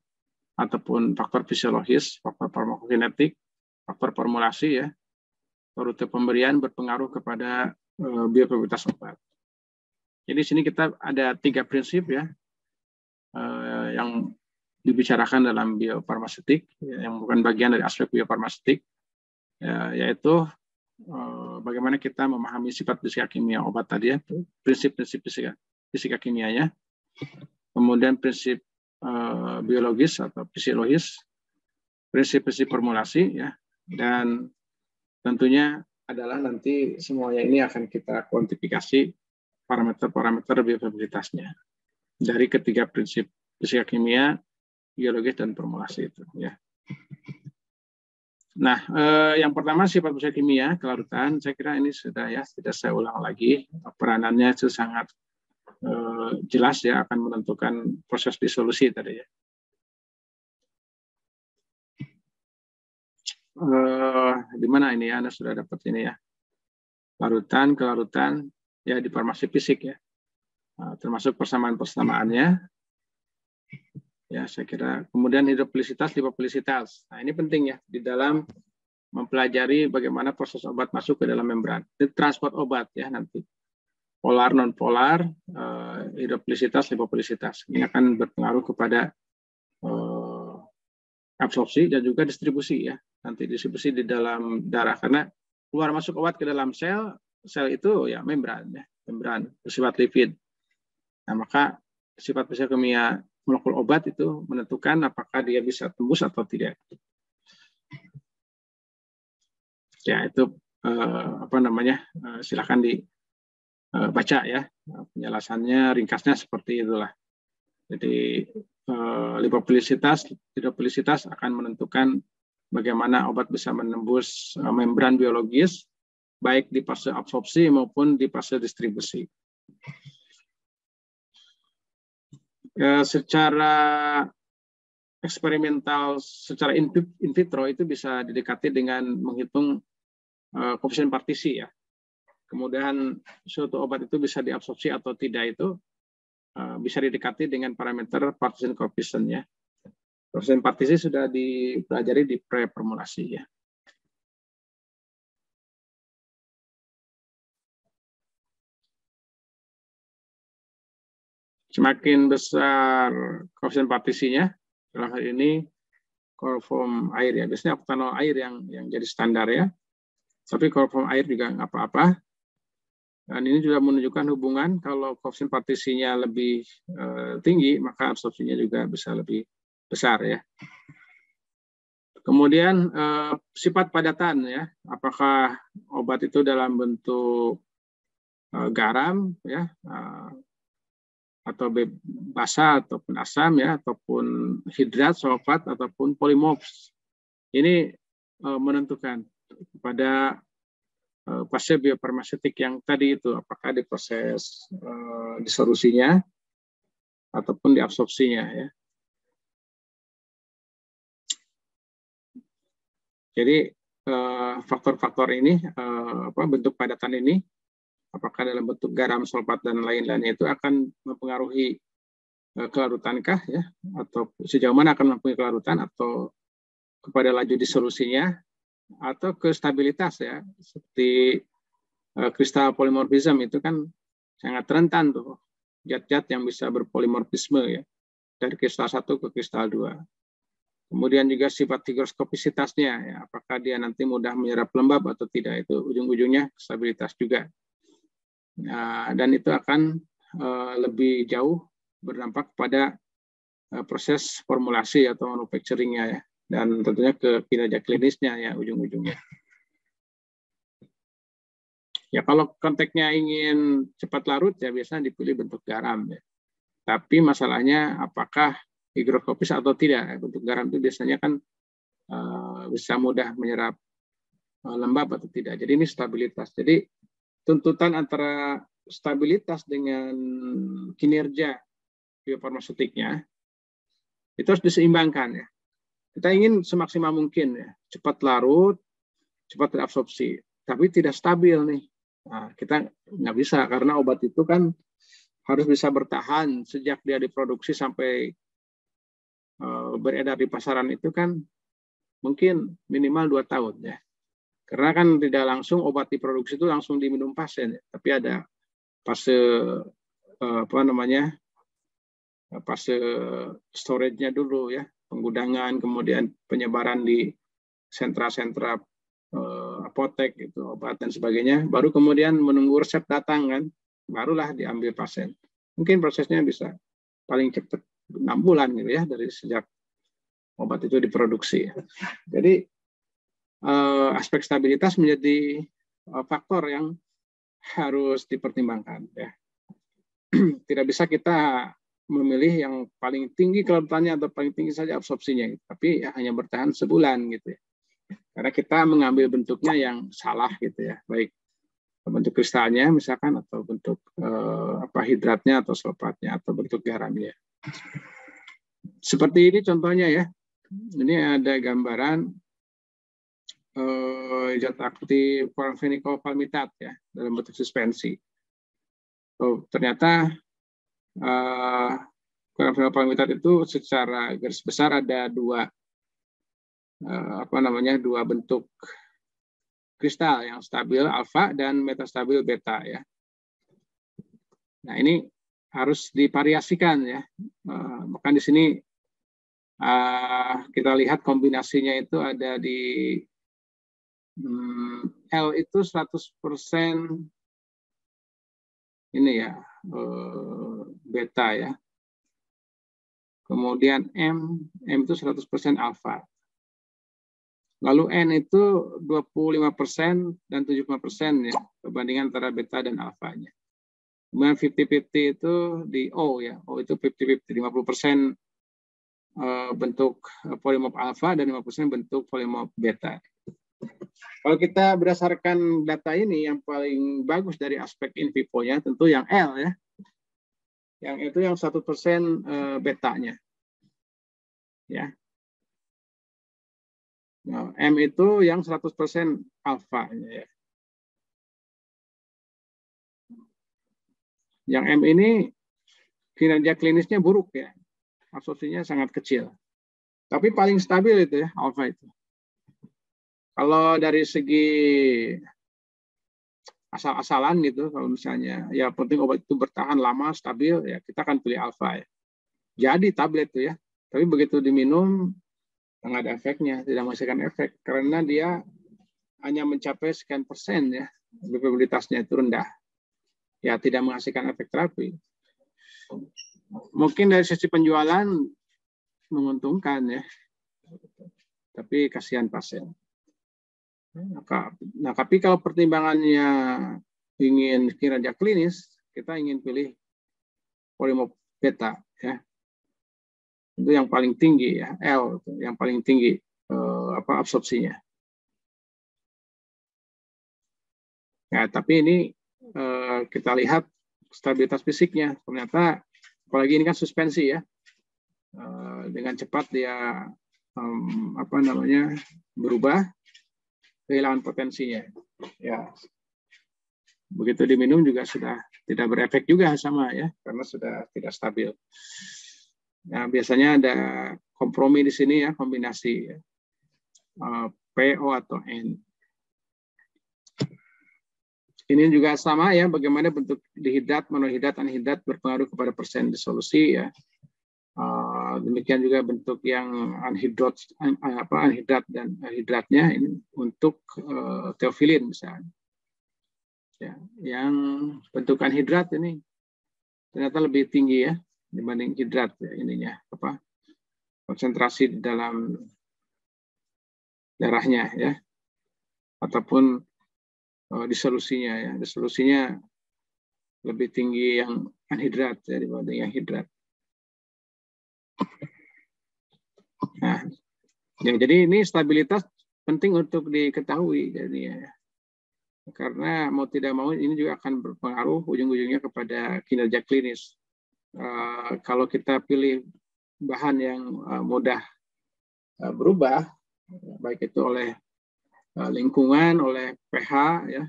Speaker 2: ataupun faktor fisiologis, faktor farmakokinetik, faktor formulasi ya, rute pemberian berpengaruh kepada bioaktivitas obat. Jadi di sini kita ada 3 prinsip ya yang dibicarakan dalam biofarmaseutik yang bukan bagian dari aspek biofarmaseutik, yaitu bagaimana kita memahami sifat fisika kimia obat tadi ya, prinsip-prinsip fisika kimianya, kemudian prinsip biologis atau fisiologis, prinsip-prinsip formulasi ya, dan tentunya adalah nanti semuanya ini akan kita kuantifikasi parameter-parameter biofabilitasnya dari ketiga prinsip fisika kimia, biologis, dan formulasi itu ya. Nah, yang pertama sifat fisika kimia kelarutan, saya kira ini sudah ya, tidak saya ulang lagi. Peranannya itu sangat jelas ya, akan menentukan proses disolusi tadi ya. Di mana ini ya, Anda sudah dapat ini ya, larutan, kelarutan ya di farmasi fisik ya, termasuk persamaan-persamaannya. Ya, saya kira. Kemudian hidrofilisitas, lipofilisitas. Nah, ini penting ya di dalam mempelajari bagaimana proses obat masuk ke dalam membran. Ini transport obat ya nanti. Polar, non-polar, hidrofilisitas, lipofilisitas. Ini akan berpengaruh kepada absorpsi dan juga distribusi ya. Nanti distribusi di dalam darah. Karena keluar masuk obat ke dalam sel itu ya membran ya. Membran bersifat lipid. Nah, maka sifat fisika kimia molekul obat itu menentukan apakah dia bisa tembus atau tidak. Ya, itu silakan dibaca ya penjelasannya, ringkasnya seperti itulah. Jadi lipofilisitas, hidrofilisitas akan menentukan bagaimana obat bisa menembus membran biologis baik di fase absorpsi maupun di fase distribusi. Secara eksperimental, secara in vitro itu bisa didekati dengan menghitung koefisien partisi ya. Kemudian suatu obat itu bisa diabsorpsi atau tidak itu bisa didekati dengan parameter partition coefficient ya. Koefisien partisi sudah dipelajari di pre-formulasi ya. Semakin besar koefisien partisinya, dalam hal ini kloroform air ya. Biasanya oktanol air yang jadi standar ya. Tapi kloroform air juga nggak apa-apa. Dan ini juga menunjukkan hubungan kalau koefisien partisinya lebih tinggi, maka absorpsinya juga bisa lebih besar ya. Kemudian sifat padatan ya. Apakah obat itu dalam bentuk garam ya, atau basa ataupun asam ya, ataupun hidrat, sulfat ataupun polimorfs. Ini menentukan pada fase biofarmaseutik yang tadi itu, apakah di proses disolusinya ataupun di absorpsinya ya. Jadi faktor-faktor ini bentuk padatan ini, apakah dalam bentuk garam, sulfat, dan lain-lainnya itu akan mempengaruhi kelarutankah ya, atau sejauh mana akan mempengaruhi kelarutan, atau kepada laju disolusinya, atau ke stabilitas ya, seperti kristal polimorfisme itu kan sangat rentan tuh, zat-zat yang bisa berpolimorfisme ya, dari kristal 1 ke kristal 2. Kemudian juga sifat higroskopisitasnya ya, apakah dia nanti mudah menyerap lembab atau tidak, itu ujung-ujungnya stabilitas juga. Dan itu akan lebih jauh berdampak pada proses formulasi atau manufacturing-nya ya, dan tentunya ke kinerja klinisnya ya ujung-ujungnya. Ya kalau konteksnya ingin cepat larut ya biasanya dipilih bentuk garam ya. Tapi masalahnya apakah higroskopis atau tidak. Bentuk garam itu biasanya kan bisa mudah menyerap lembab atau tidak. Jadi ini stabilitas. Jadi tuntutan antara stabilitas dengan kinerja biofarmaseutiknya itu harus diseimbangkan ya. Kita ingin semaksimal mungkin ya, cepat larut, cepat terabsorpsi, tapi tidak stabil nih. Nah, kita nggak bisa karena obat itu kan harus bisa bertahan sejak dia diproduksi sampai beredar di pasaran itu kan mungkin minimal 2 tahun ya. Karena kan tidak langsung obat diproduksi itu langsung diminum pasien, ya. Tapi ada fase fase storage-nya dulu ya, penggudangan, kemudian penyebaran di sentra-sentra apotek gitu, obat dan sebagainya, baru kemudian menunggu resep datang kan, barulah diambil pasien. Mungkin prosesnya bisa paling cepat 6 bulan gitu ya dari sejak obat itu diproduksi. Jadi aspek stabilitas menjadi faktor yang harus dipertimbangkan ya. Tidak bisa kita memilih yang paling tinggi kelarutannya atau paling tinggi saja absorpsinya, tapi ya hanya bertahan sebulan gitu ya. Karena kita mengambil bentuknya yang salah gitu ya, baik bentuk kristalnya misalkan atau bentuk hidratnya atau sulfatnya atau bentuk garamnya. Seperti ini contohnya ya. Ini ada gambaran zat aktif chlorphenicol-palmitat ya dalam bentuk suspensi. Ternyata chlorphenicol-palmitat itu secara garis besar ada dua bentuk kristal yang stabil alfa dan metastabil beta ya. Nah ini harus divariasikan ya. Bahkan di sini kita lihat kombinasinya itu ada di L itu 100% ini ya beta ya. Kemudian M itu 100% alfa. Lalu N itu 25% dan 75% ya, perbandingan antara beta dan alfanya. Kemudian 50-50 itu di O ya, O itu 50-50, 50% bentuk polimorf alfa dan 50% bentuk polimorf beta. Kalau kita berdasarkan data ini, yang paling bagus dari aspek in vivo-nya tentu yang L ya. Yang itu yang 1% betanya. Ya. Nah, M itu yang 100% alfanya ya. Yang M ini kinerja klinisnya buruk ya. Absorpsinya sangat kecil. Tapi paling stabil itu ya, alfa itu. Kalau dari segi asal-asalan gitu, kalau misalnya ya penting obat itu bertahan lama, stabil, ya kita akan pilih alfa ya. Jadi tablet itu ya. Tapi begitu diminum, nggak ada efeknya, tidak menghasilkan efek. Karena dia hanya mencapai sekian persen ya, probabilitasnya itu rendah. Ya tidak menghasilkan efek terapi. Mungkin dari sisi penjualan menguntungkan ya, tapi kasihan pasien. Nah, tapi kalau pertimbangannya ingin kinerja klinis, kita ingin pilih polimorf beta ya. Itu yang paling tinggi ya, L yang paling tinggi absorpsinya. Ya, tapi ini kita lihat stabilitas fisiknya. Ternyata apalagi ini kan suspensi ya. Dengan cepat dia berubah, kehilangan potensinya. Ya. Begitu diminum juga sudah tidak berefek juga sama ya, karena sudah tidak stabil. Nah, biasanya ada kompromi di sini ya, kombinasi ya. PO atau N. Ini juga sama ya, bagaimana bentuk dihidrat, monohidrat, anhidrat berpengaruh kepada persen disolusi ya. Demikian juga bentuk yang anhidrat dan hidratnya ini untuk teofilin misalnya. Ya, yang bentuk anhidrat ini ternyata lebih tinggi ya dibanding hidrat ya, ininya konsentrasi di dalam darahnya ya, ataupun disolusinya ya, disolusinya lebih tinggi yang anhidrat ya dibanding yang hidrat. Nah, ya, jadi ini stabilitas penting untuk diketahui jadi ya. Karena mau tidak mau ini juga akan berpengaruh ujung-ujungnya kepada kinerja klinis. Kalau kita pilih bahan yang mudah berubah, baik itu oleh lingkungan, oleh pH ya,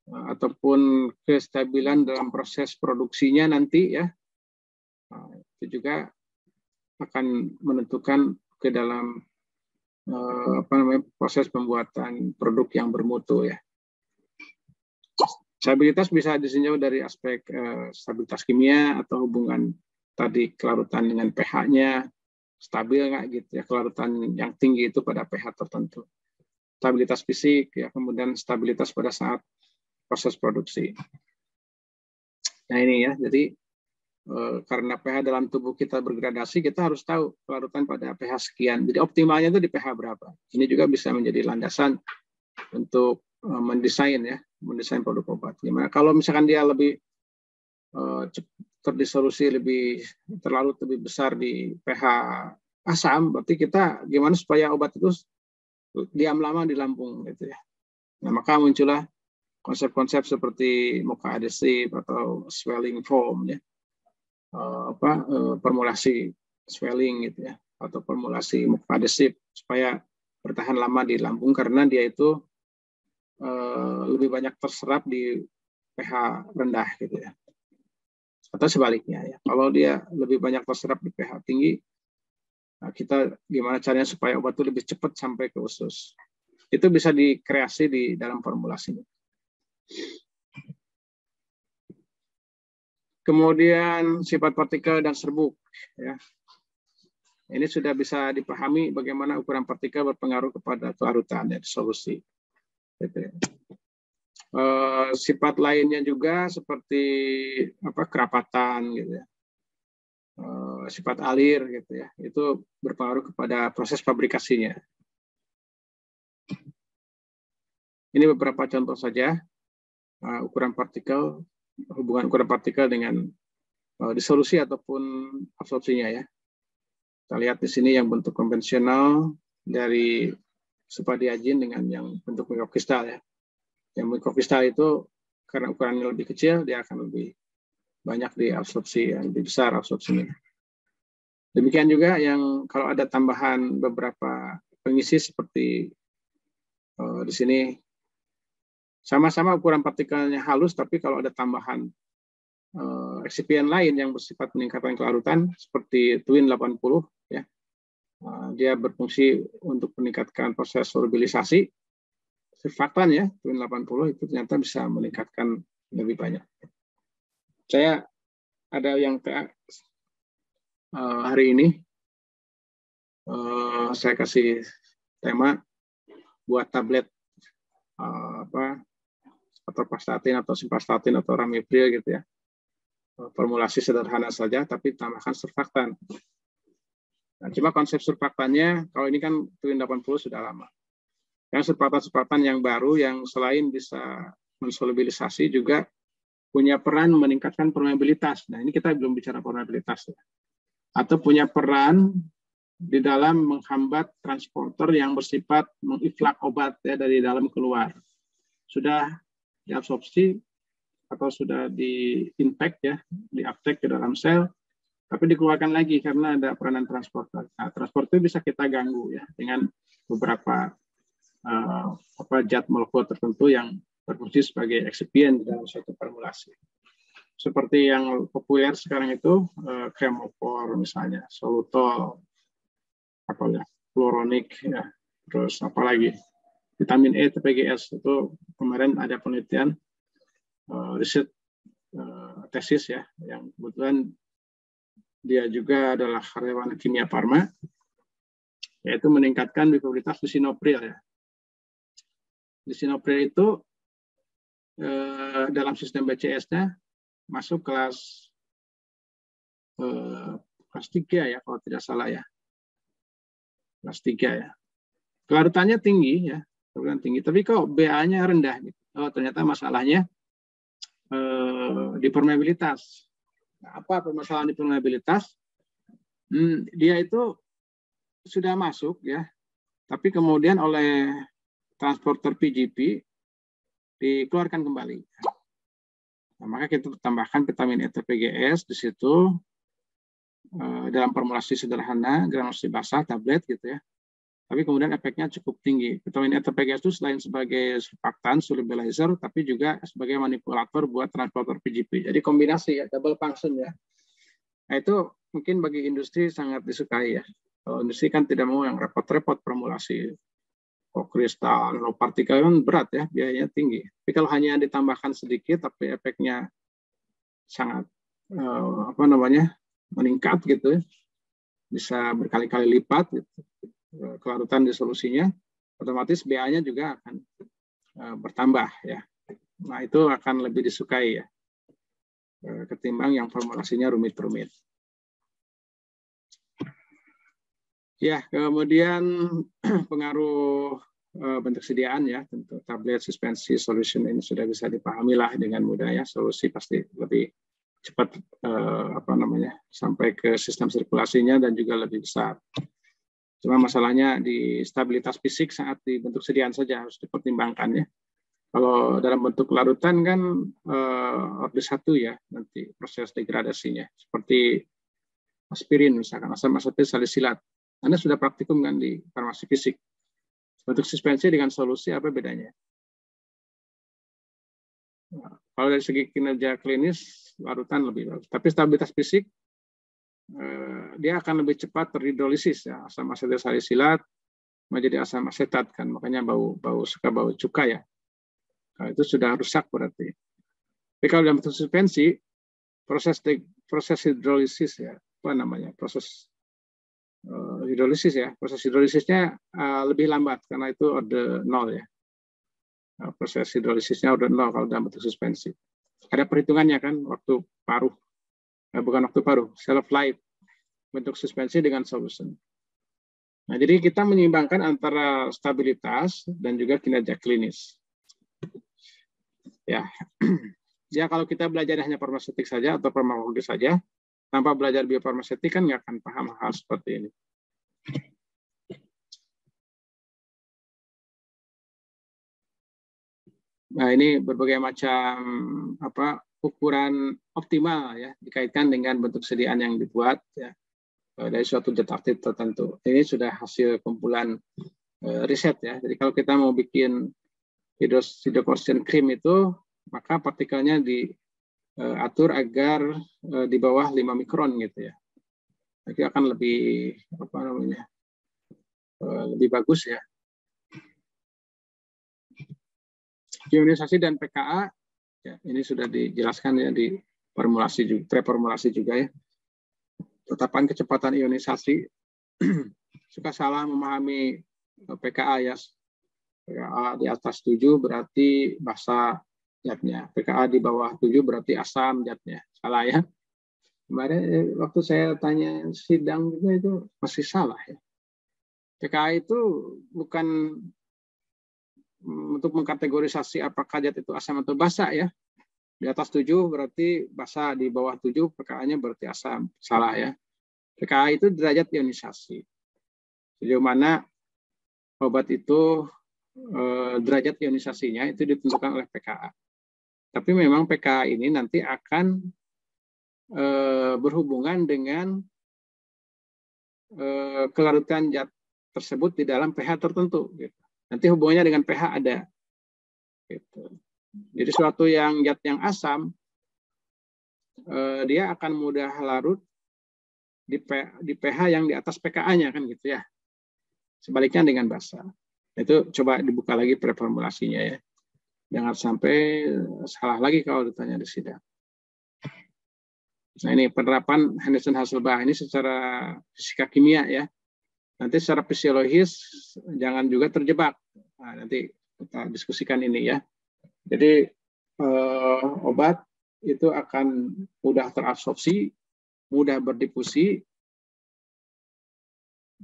Speaker 2: ataupun kestabilan dalam proses produksinya nanti ya, itu juga akan menentukan ke dalam proses pembuatan produk yang bermutu ya. Stabilitas bisa ditinjau dari aspek stabilitas kimia atau hubungan tadi kelarutan dengan pH-nya stabil nggak gitu ya, kelarutan yang tinggi itu pada pH tertentu. stabilitas fisik, ya, kemudian stabilitas pada saat proses produksi. Nah ini ya, jadi karena pH dalam tubuh kita bergradasi, kita harus tahu kelarutan pada pH sekian. Jadi optimalnya itu di pH berapa. Ini juga bisa menjadi landasan untuk mendesain produk obat. Gimana kalau misalkan dia lebih terdisolusi terlalu lebih besar di pH asam, berarti kita gimana supaya obat itu diam lama di lambung gitu ya. Nah, maka muncullah konsep-konsep seperti muka adhesif atau swelling foam ya. Formulasi swelling gitu ya, atau formulasi muka adhesif supaya bertahan lama di lambung karena dia itu lebih banyak terserap di pH rendah gitu ya. Atau sebaliknya ya, kalau dia lebih banyak terserap di pH tinggi, nah kita gimana caranya supaya obat itu lebih cepat sampai ke usus. Itu bisa dikreasi di dalam formulasinya. Kemudian sifat partikel dan serbuk. Ya. Ini sudah bisa dipahami bagaimana ukuran partikel berpengaruh kepada kelarutan ya, solusi. Gitu. Sifat lainnya juga seperti kerapatan, gitu ya. Sifat alir, gitu ya. Itu berpengaruh kepada proses fabrikasinya. Ini beberapa contoh saja ukuran partikel. Hubungan ukuran partikel dengan disolusi ataupun absorpsinya ya. Kita lihat di sini yang bentuk konvensional dari supadiazin dengan yang bentuk mikrokristal ya. Yang mikrokristal itu karena ukurannya lebih kecil, dia akan lebih banyak diabsorpsi, lebih besar absorpsinya. Demikian juga yang kalau ada tambahan beberapa pengisi seperti di sini. Sama-sama ukuran partikelnya halus, tapi kalau ada tambahan eksipien lain yang bersifat meningkatkan kelarutan, seperti Twin 80, ya, dia berfungsi untuk meningkatkan proses solubilisasi. Surfaktan ya, Twin 80 itu ternyata bisa meningkatkan lebih banyak. Saya ada yang hari ini, saya kasih tema buat tablet atorvastatin atau simvastatin atau ramipril gitu ya. Formulasi sederhana saja tapi tambahkan surfaktan. Nah, cuma konsep surfaktannya kalau ini kan Twin 80 sudah lama. Yang surfaktan yang baru yang selain bisa mensolubilisasi juga punya peran meningkatkan permeabilitas. Nah, ini kita belum bicara permeabilitas ya. Atau punya peran di dalam menghambat transporter yang bersifat mengiflak obat ya dari dalam keluar. Sudah diabsorpsi atau sudah di-impact ya, di-uptake ke dalam sel, tapi dikeluarkan lagi karena ada peranan transporter. Nah, transporter bisa kita ganggu ya dengan beberapa zat molekul tertentu yang berfungsi sebagai eksipien di dalam suatu formulasi. Seperti yang populer sekarang itu kremofor misalnya, solutol, fluoronik ya, terus apalagi vitamin E, TPGS itu kemarin ada penelitian riset tesis ya, yang kebetulan dia juga adalah karyawan kimia farma, yaitu meningkatkan bipolaritas lisinopril ya. Lisinopril itu dalam sistem BCS-nya masuk kelas 3 ya, kalau tidak salah ya. Kelas 3 ya. Kelarutannya tinggi ya, tinggi, tapi kok BA-nya rendah gitu. Oh, ternyata masalahnya di permeabilitas. Nah, apa permasalahan di permeabilitas? Dia itu sudah masuk ya, tapi kemudian oleh transporter PGP dikeluarkan kembali. Nah, maka kita tambahkan vitamin E TPGS di situ dalam formulasi sederhana, granulasi basah, tablet gitu ya. Tapi kemudian efeknya cukup tinggi. Vitamin E TPGS itu selain sebagai surfaktan, solubilizer, tapi juga sebagai manipulator buat transporter PGP. Jadi kombinasi ya, double function ya. Nah itu mungkin bagi industri sangat disukai ya. Kalau industri kan tidak mau yang repot-repot formulasi kristal, nanopartikel kan berat ya, biayanya tinggi. Tapi kalau hanya ditambahkan sedikit, tapi efeknya sangat meningkat gitu, bisa berkali-kali lipat gitu, kelarutan disolusinya. otomatis BA-nya juga akan bertambah ya. Nah, itu akan lebih disukai ya, ketimbang yang formulasinya rumit-rumit. Ya, kemudian pengaruh bentuk sediaan ya, tentu tablet suspensi solution ini sudah bisa dipahami lah dengan mudah ya. Solusi pasti lebih cepat sampai ke sistem sirkulasinya dan juga lebih besar. Cuma masalahnya di stabilitas fisik saat di bentuk sediaan saja harus dipertimbangkan ya. Kalau dalam bentuk larutan kan orde 1 ya nanti proses degradasinya seperti aspirin misalkan asam asetil salisilat. Anda sudah praktikum kan di farmasi fisik. Bentuk suspensi dengan solusi apa bedanya? Nah, kalau dari segi kinerja klinis larutan lebih bagus. Tapi stabilitas fisik dia akan lebih cepat terhidrolisis ya, asam asetil salisilat menjadi asam asetat kan, makanya suka bau cuka ya. Nah, itu sudah rusak berarti. Tapi kalau dalam bentuk suspensi, proses hidrolisis ya, proses hidrolisis ya, proses hidrolisisnya lebih lambat karena itu orde 0 ya. Nah, proses hidrolisisnya orde 0 kalau dalam bentuk suspensi. Ada perhitungannya kan, waktu paruh, bukan waktu paruh, shelf life bentuk suspensi dengan solution. Nah, jadi kita menyeimbangkan antara stabilitas dan juga kinerja klinis. Ya, ya kalau kita belajar hanya farmaseutik saja atau farmakologi saja, tanpa belajar biofarmaseutik kan nggak akan paham hal seperti ini. Nah, ini berbagai macam ukuran optimal ya dikaitkan dengan bentuk sediaan yang dibuat ya dari suatu zat aktif tertentu. Ini sudah hasil kumpulan riset ya. Jadi kalau kita mau bikin hydrocortisone cream itu, maka partikelnya diatur agar di bawah 5 mikron gitu ya. Jadi akan lebih lebih bagus ya. Ionisasi dan PKA ya, ini sudah dijelaskan ya di formulasi juga, preformulasi juga ya. Tetapan kecepatan ionisasi suka salah memahami PKA ya. PKA di atas 7 berarti basa zatnya. PKA di bawah 7 berarti asam zatnya. Salah ya. Kemarin waktu saya tanya sidang juga itu masih salah ya. PKA itu bukan untuk mengkategorisasi apakah zat itu asam atau basa ya. Di atas 7 berarti basa, di bawah 7 PKA-nya berarti asam. Salah ya. PKA itu derajat ionisasi. Sejauh mana obat itu derajat ionisasinya itu ditentukan oleh PKA. Tapi memang PKA ini nanti akan berhubungan dengan kelarutan zat tersebut di dalam pH tertentu. Gitu. Nanti hubungannya dengan pH ada. Gitu. Jadi suatu zat yang asam, dia akan mudah larut di pH yang di atas PKA-nya kan gitu ya. Sebaliknya dengan basa. Itu coba dibuka lagi preformulasinya ya. Jangan sampai salah lagi kalau ditanya di sidang. Nah ini penerapan Henderson-Hasselbalch ini secara fisika kimia ya. Nanti secara fisiologis jangan juga terjebak. Nah, nanti kita diskusikan ini ya. Jadi obat itu akan mudah terabsorpsi, mudah berdifusi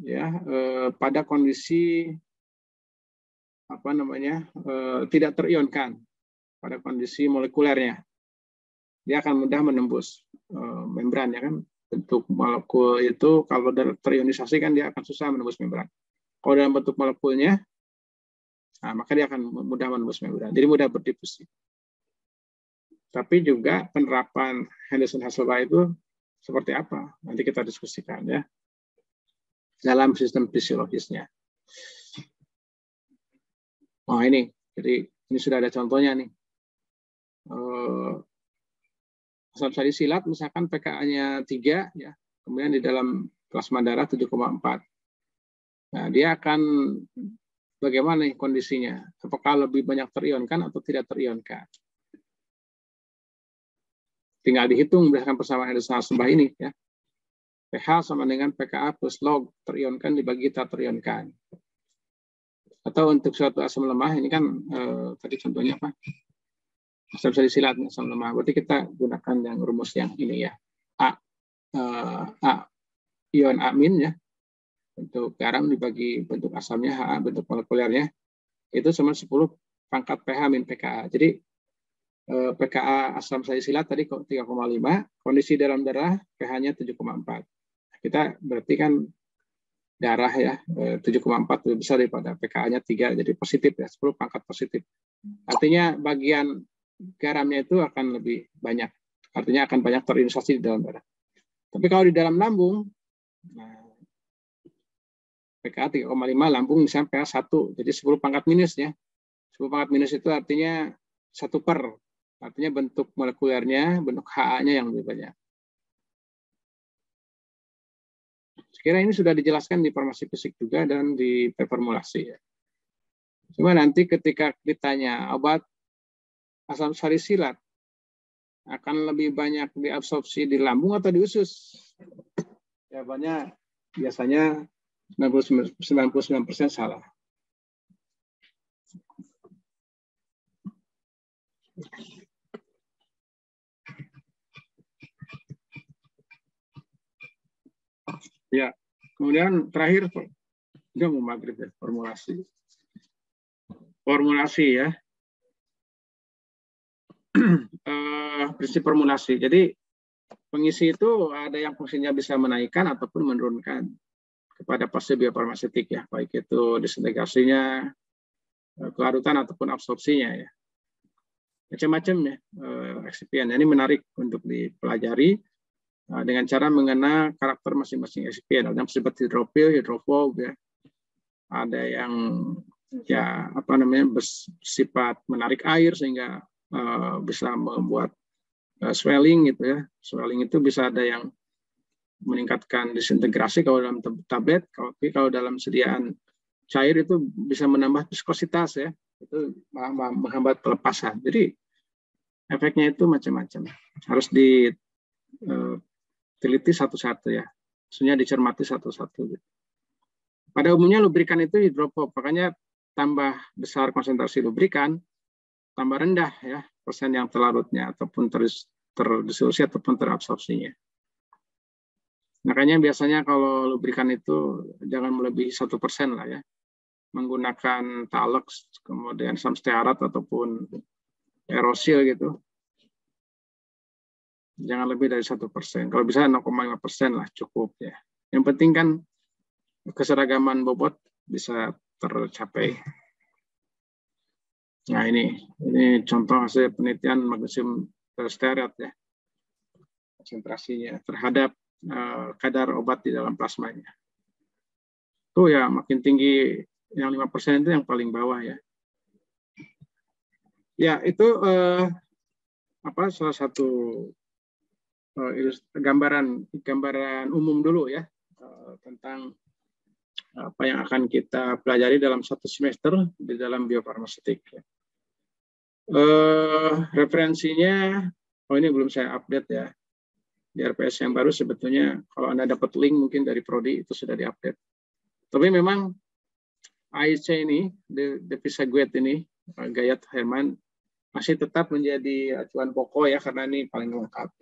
Speaker 2: ya pada kondisi tidak terionkan pada kondisi molekulernya. Dia akan mudah menembus membran ya kan. Bentuk molekul itu kalau terionisasi kan dia akan susah menembus membran. Kalau dalam bentuk molekulnya, nah, maka dia akan mudah menembus membran. Jadi mudah berdifusi. Tapi juga penerapan Henderson-Hasselbalch itu seperti apa? Nanti kita diskusikan ya dalam sistem fisiologisnya. Oh ini, jadi ini sudah ada contohnya nih. Asam salisilat misalkan PKA-nya 3 ya, kemudian di dalam plasma darah 7,4. Nah, dia akan bagaimana nih kondisinya? Apakah lebih banyak terionkan atau tidak terionkan? Tinggal dihitung berdasarkan persamaan Henderson-Hasselbalch ini ya. pH sama dengan PKA plus log terionkan dibagi tak terionkan. Atau untuk suatu asam lemah, ini kan tadi contohnya apa? Asam salisilat, asam lemah. Berarti kita gunakan yang rumus yang ini ya. A ion amin ya. Bentuk garam dibagi bentuk asamnya, Ha, bentuk molekulernya, itu sama 10 pangkat pH min pKa. Jadi pKa asam salisilat tadi 3,5, kondisi dalam darah pH-nya 7,4. Kita berarti kan darah ya 7,4 lebih besar daripada pKa-nya 3, jadi positif ya, 10 pangkat positif. Artinya bagian garamnya itu akan lebih banyak. Artinya akan banyak terinstalasi di dalam darah. Tapi kalau di dalam lambung, nah, pKa 3,5, lambung misalnya pH 1, jadi 10 pangkat minus ya. 10 pangkat minus itu artinya 1/. Artinya bentuk molekulernya, bentuk Ha-nya yang lebih banyak. Sekiranya ini sudah dijelaskan di farmasi fisik juga dan di formulasi ya. Cuma nanti ketika ditanya obat asam salisilat akan lebih banyak diabsorpsi di lambung atau di usus? Jawabannya biasanya 99% salah. Ya, kemudian terakhir, udah mau maghrib ya, formulasi. Formulasi ya. Prinsip formulasi. Jadi pengisi itu ada yang fungsinya bisa menaikkan ataupun menurunkan kepada fase biofarmaseutik ya, baik itu disintegrasinya, kelarutan ataupun absorpsinya ya. Macam-macam ya eksipien. Ini menarik untuk dipelajari dengan cara mengenal karakter masing-masing eksipien. Ada yang bersifat hidrofil, hidrofob ya. Ada yang ya bersifat menarik air sehingga bisa membuat swelling gitu ya. Swelling itu bisa ada yang meningkatkan disintegrasi kalau dalam tablet, tapi kalau dalam sediaan cair itu bisa menambah viskositas ya, itu menghambat pelepasan. Jadi efeknya itu macam-macam, harus diteliti satu-satu ya, maksudnya dicermati satu-satu. Pada umumnya lubrikan itu hidrofob, makanya tambah besar konsentrasi lubrikan, tambah rendah ya persen yang terlarutnya ataupun terdisolusi ataupun terabsorpsinya. Makanya biasanya kalau lubrikan itu jangan melebihi 1% lah ya. Menggunakan Talox, kemudian samstearat ataupun aerosil gitu. Jangan lebih dari 1%. Kalau bisa 0,5% lah cukup ya. Yang penting kan keseragaman bobot bisa tercapai. Nah ini contoh hasil penelitian magnesium stearat ya. Konsentrasinya terhadap kadar obat di dalam plasmanya. Itu ya makin tinggi yang 5% itu yang paling bawah ya. Ya itu salah satu gambaran umum dulu ya tentang apa yang akan kita pelajari dalam satu semester di dalam biofarmaseutik. Referensinya, ini belum saya update ya. Di RPS yang baru sebetulnya kalau Anda dapat link mungkin dari Prodi itu sudah diupdate. Tapi memang AIC ini, Devisa Guet ini, Gayat Herman, masih tetap menjadi acuan pokok ya karena ini paling lengkap.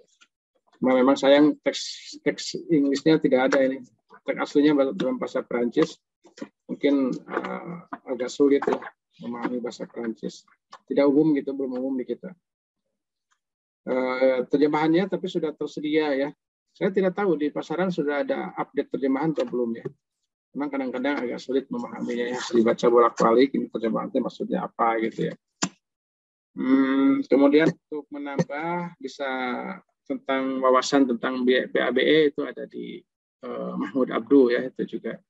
Speaker 2: Memang sayang teks Inggrisnya tidak ada ini. Teks aslinya dalam bahasa Perancis. Mungkin agak sulit ya memahami bahasa Perancis. Tidak umum gitu, belum umum di kita. Terjemahannya tapi sudah tersedia ya. Saya tidak tahu di pasaran sudah ada update terjemahan atau belum ya. Memang kadang-kadang agak sulit memahaminya ya. Dibaca bolak-balik ini terjemahannya maksudnya apa gitu ya. Kemudian untuk menambah bisa tentang wawasan tentang BABE itu ada di Mahmud Abdu ya itu juga.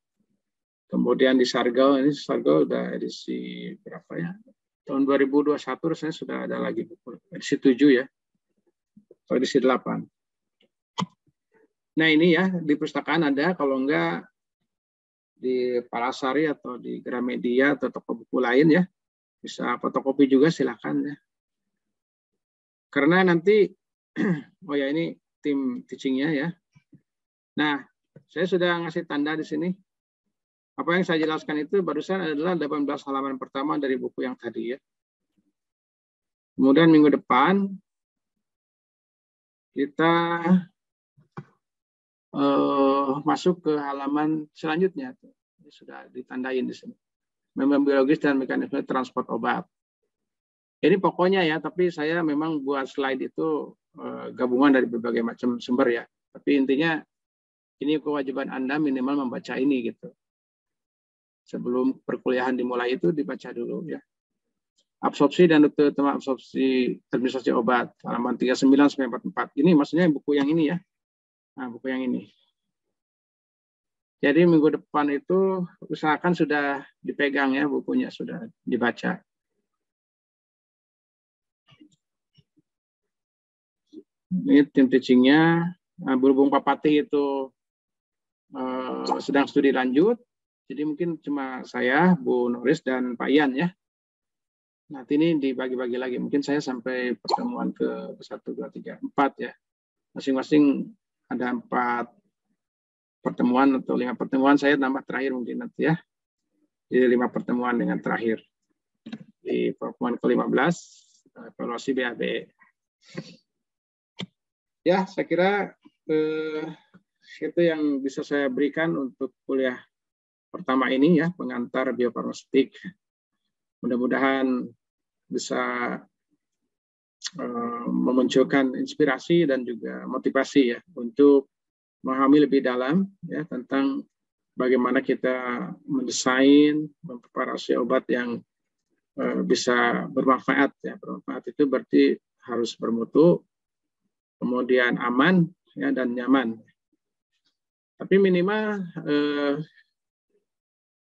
Speaker 2: Kemudian di Sargal, ini Sargal udah edisi berapa ya? Tahun 2021 rasanya sudah ada lagi buku edisi 7 ya. Atau edisi 8. Nah ini ya di perpustakaan ada, kalau enggak di Palasari atau di Gramedia atau toko buku lain ya. Bisa fotokopi juga silakan ya. Karena nanti ini tim teachingnya ya. Nah, saya sudah ngasih tanda di sini. Apa yang saya jelaskan itu barusan adalah 18 halaman pertama dari buku yang tadi ya. Kemudian minggu depan kita masuk ke halaman selanjutnya. Ini sudah ditandain di sini. Memang biologis dan mekanisme transport obat. Ini pokoknya ya, tapi saya memang buat slide itu gabungan dari berbagai macam sumber ya. Tapi intinya ini kewajiban Anda minimal membaca ini gitu. Sebelum perkuliahan dimulai itu dibaca dulu ya. Absorpsi dan rute utama absorpsi administrasi obat halaman 39 sampai 44. Ini maksudnya buku yang ini ya. Nah, buku yang ini. Jadi minggu depan itu usahakan sudah dipegang ya bukunya, sudah dibaca. Ini tim teachingnya. Nah, berhubung Pak Pati itu sedang studi lanjut, jadi mungkin cuma saya, Bu Noris, dan Pak Ian ya. Nanti ini dibagi-bagi lagi. Mungkin saya sampai pertemuan ke 1, 2, 3, 4 ya. Masing-masing ada 4 pertemuan atau 5 pertemuan. Saya nambah terakhir mungkin nanti ya. Jadi 5 pertemuan dengan terakhir. Di pertemuan ke-15, evaluasi BAB. Ya, saya kira itu yang bisa saya berikan untuk kuliah pertama ini ya, pengantar biofarmaseutik. Mudah-mudahan bisa memunculkan inspirasi dan juga motivasi ya untuk memahami lebih dalam ya tentang bagaimana kita mendesain, mempreparasi obat yang bisa bermanfaat ya. Bermanfaat itu berarti harus bermutu, kemudian aman ya dan nyaman. Tapi minimal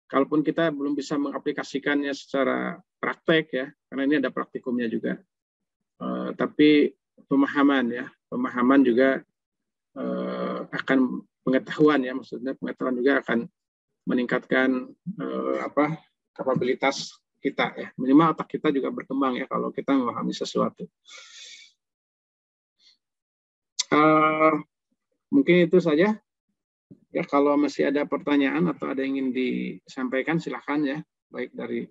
Speaker 2: kalaupun kita belum bisa mengaplikasikannya secara praktek ya, karena ini ada praktikumnya juga. Tapi pemahaman juga akan pengetahuan ya, maksudnya pengetahuan juga akan meningkatkan kapabilitas kita ya. Minimal otak kita juga berkembang ya kalau kita memahami sesuatu. Mungkin itu saja. Ya, kalau masih ada pertanyaan atau ada yang ingin disampaikan, silakan ya, baik dari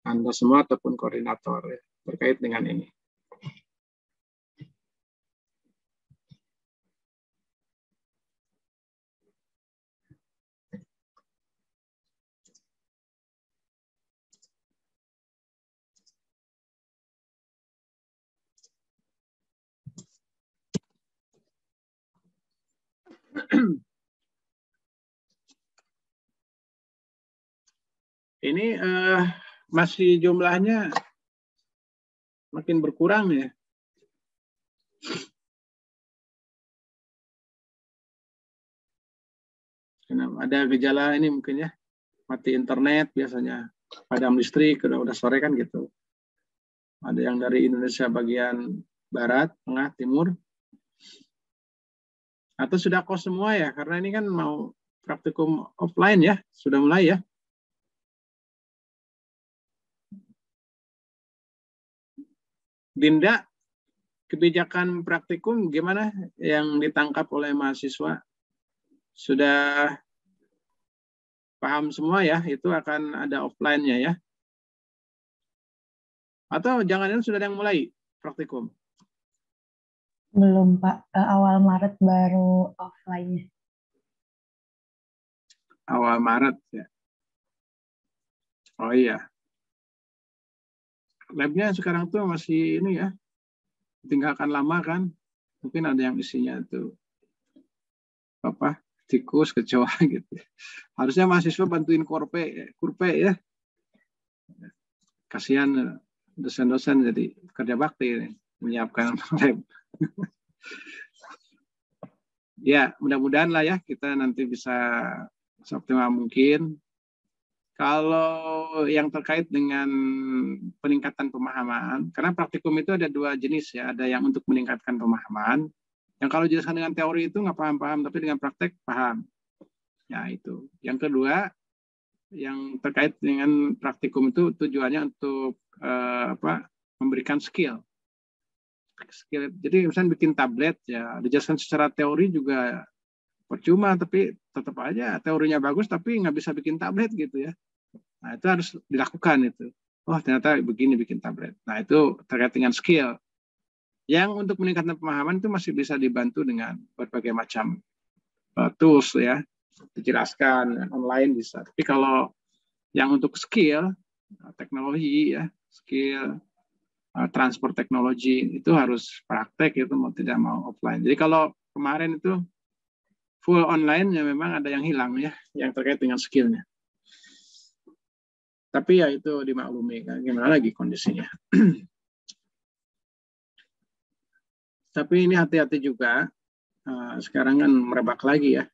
Speaker 2: Anda semua ataupun koordinator ya, terkait dengan ini. Ini masih jumlahnya makin berkurang ya. Ada gejala ini mungkin ya, mati internet biasanya, padam listrik, udah sore kan gitu. Ada yang dari Indonesia bagian barat, tengah, timur. Atau sudah kos semua ya, karena ini kan mau praktikum offline ya, sudah mulai ya. Dinda, kebijakan praktikum gimana yang ditangkap oleh mahasiswa? Sudah paham semua ya, itu akan ada offline-nya ya? Atau jangan-jangan sudah ada yang mulai praktikum?
Speaker 3: Belum, Pak. Awal Maret baru offline-nya.
Speaker 2: Awal Maret ya. Oh iya. Labnya sekarang tuh masih ini ya, tinggalkan lama kan, mungkin ada yang isinya itu tikus, kecoa gitu. Harusnya mahasiswa bantuin kurpe ya. Kasihan dosen-dosen jadi kerja bakti menyiapkan lab. Ya, mudah-mudahan lah ya kita nanti bisa seoptimal mungkin. Kalau yang terkait dengan peningkatan pemahaman, karena praktikum itu ada 2 jenis ya, ada yang untuk meningkatkan pemahaman, yang kalau dijelaskan dengan teori itu nggak paham-paham, tapi dengan praktek paham. Ya itu. Yang kedua, yang terkait dengan praktikum itu tujuannya untuk memberikan skill. Jadi misalnya bikin tablet ya, dijelaskan secara teori juga percuma, tapi tetap aja teorinya bagus tapi nggak bisa bikin tablet gitu ya. Nah itu harus dilakukan itu. Oh ternyata begini bikin tablet. Nah itu terkait dengan skill. Yang untuk meningkatkan pemahaman itu masih bisa dibantu dengan berbagai macam tools ya, dijelaskan online bisa. Tapi kalau yang untuk skill teknologi ya, skill transport teknologi itu harus praktek itu mau tidak mau offline. Jadi kalau kemarin itu full online ya memang ada yang hilang ya, yang terkait dengan skillnya. Tapi ya itu dimaklumi kan, gimana lagi kondisinya. Tapi ini hati-hati juga, sekarang kan merebak lagi ya,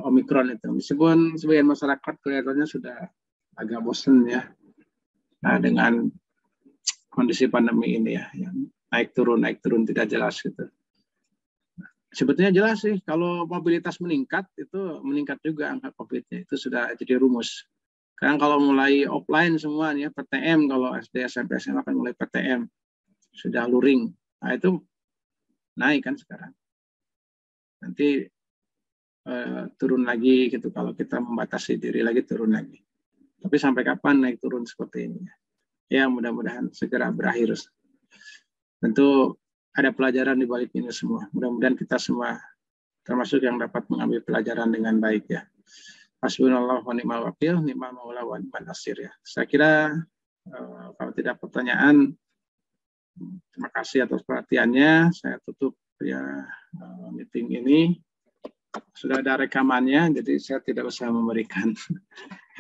Speaker 2: Omikron itu. Meskipun sebagian masyarakat kelihatannya sudah agak bosan ya, dengan kondisi pandemi ini ya, yang naik turun tidak jelas gitu. Sebetulnya jelas sih, kalau mobilitas meningkat, itu meningkat juga angka COVID-nya. Itu sudah jadi rumus. Sekarang kalau mulai offline semua nih ya, PTM, kalau SD, SMP, SMA akan mulai PTM. Sudah luring. Nah itu naik kan sekarang. Nanti turun lagi gitu, kalau kita membatasi diri lagi turun lagi. Tapi sampai kapan naik turun seperti ini? Ya mudah-mudahan segera berakhir. Tentu ada pelajaran di balik ini semua. Mudah-mudahan kita semua termasuk yang dapat mengambil pelajaran dengan baik ya. Hasbunallahu wa ni'mal wakil, ni'mal maula wa ni'mal nasir ya. Saya kira kalau tidak pertanyaan, terima kasih atas perhatiannya. Saya tutup ya meeting ini. Sudah ada rekamannya, jadi saya tidak usah memberikan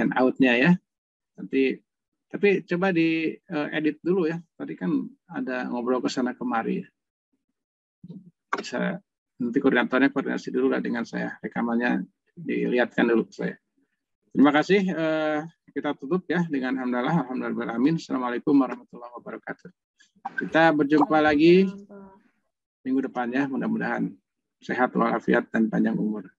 Speaker 2: handout-nya ya. Tapi coba di edit dulu ya. Tadi kan ada ngobrol ke sana kemari. Bisa nanti koordinatornya koordinasi dulu lah dengan saya. Rekamannya dilihatkan dulu ke saya. Terima kasih. Kita tutup ya dengan alhamdulillah. Assalamualaikum warahmatullahi wabarakatuh. Kita berjumpa lagi minggu depan ya. Mudah-mudahan sehat walafiat dan panjang umur.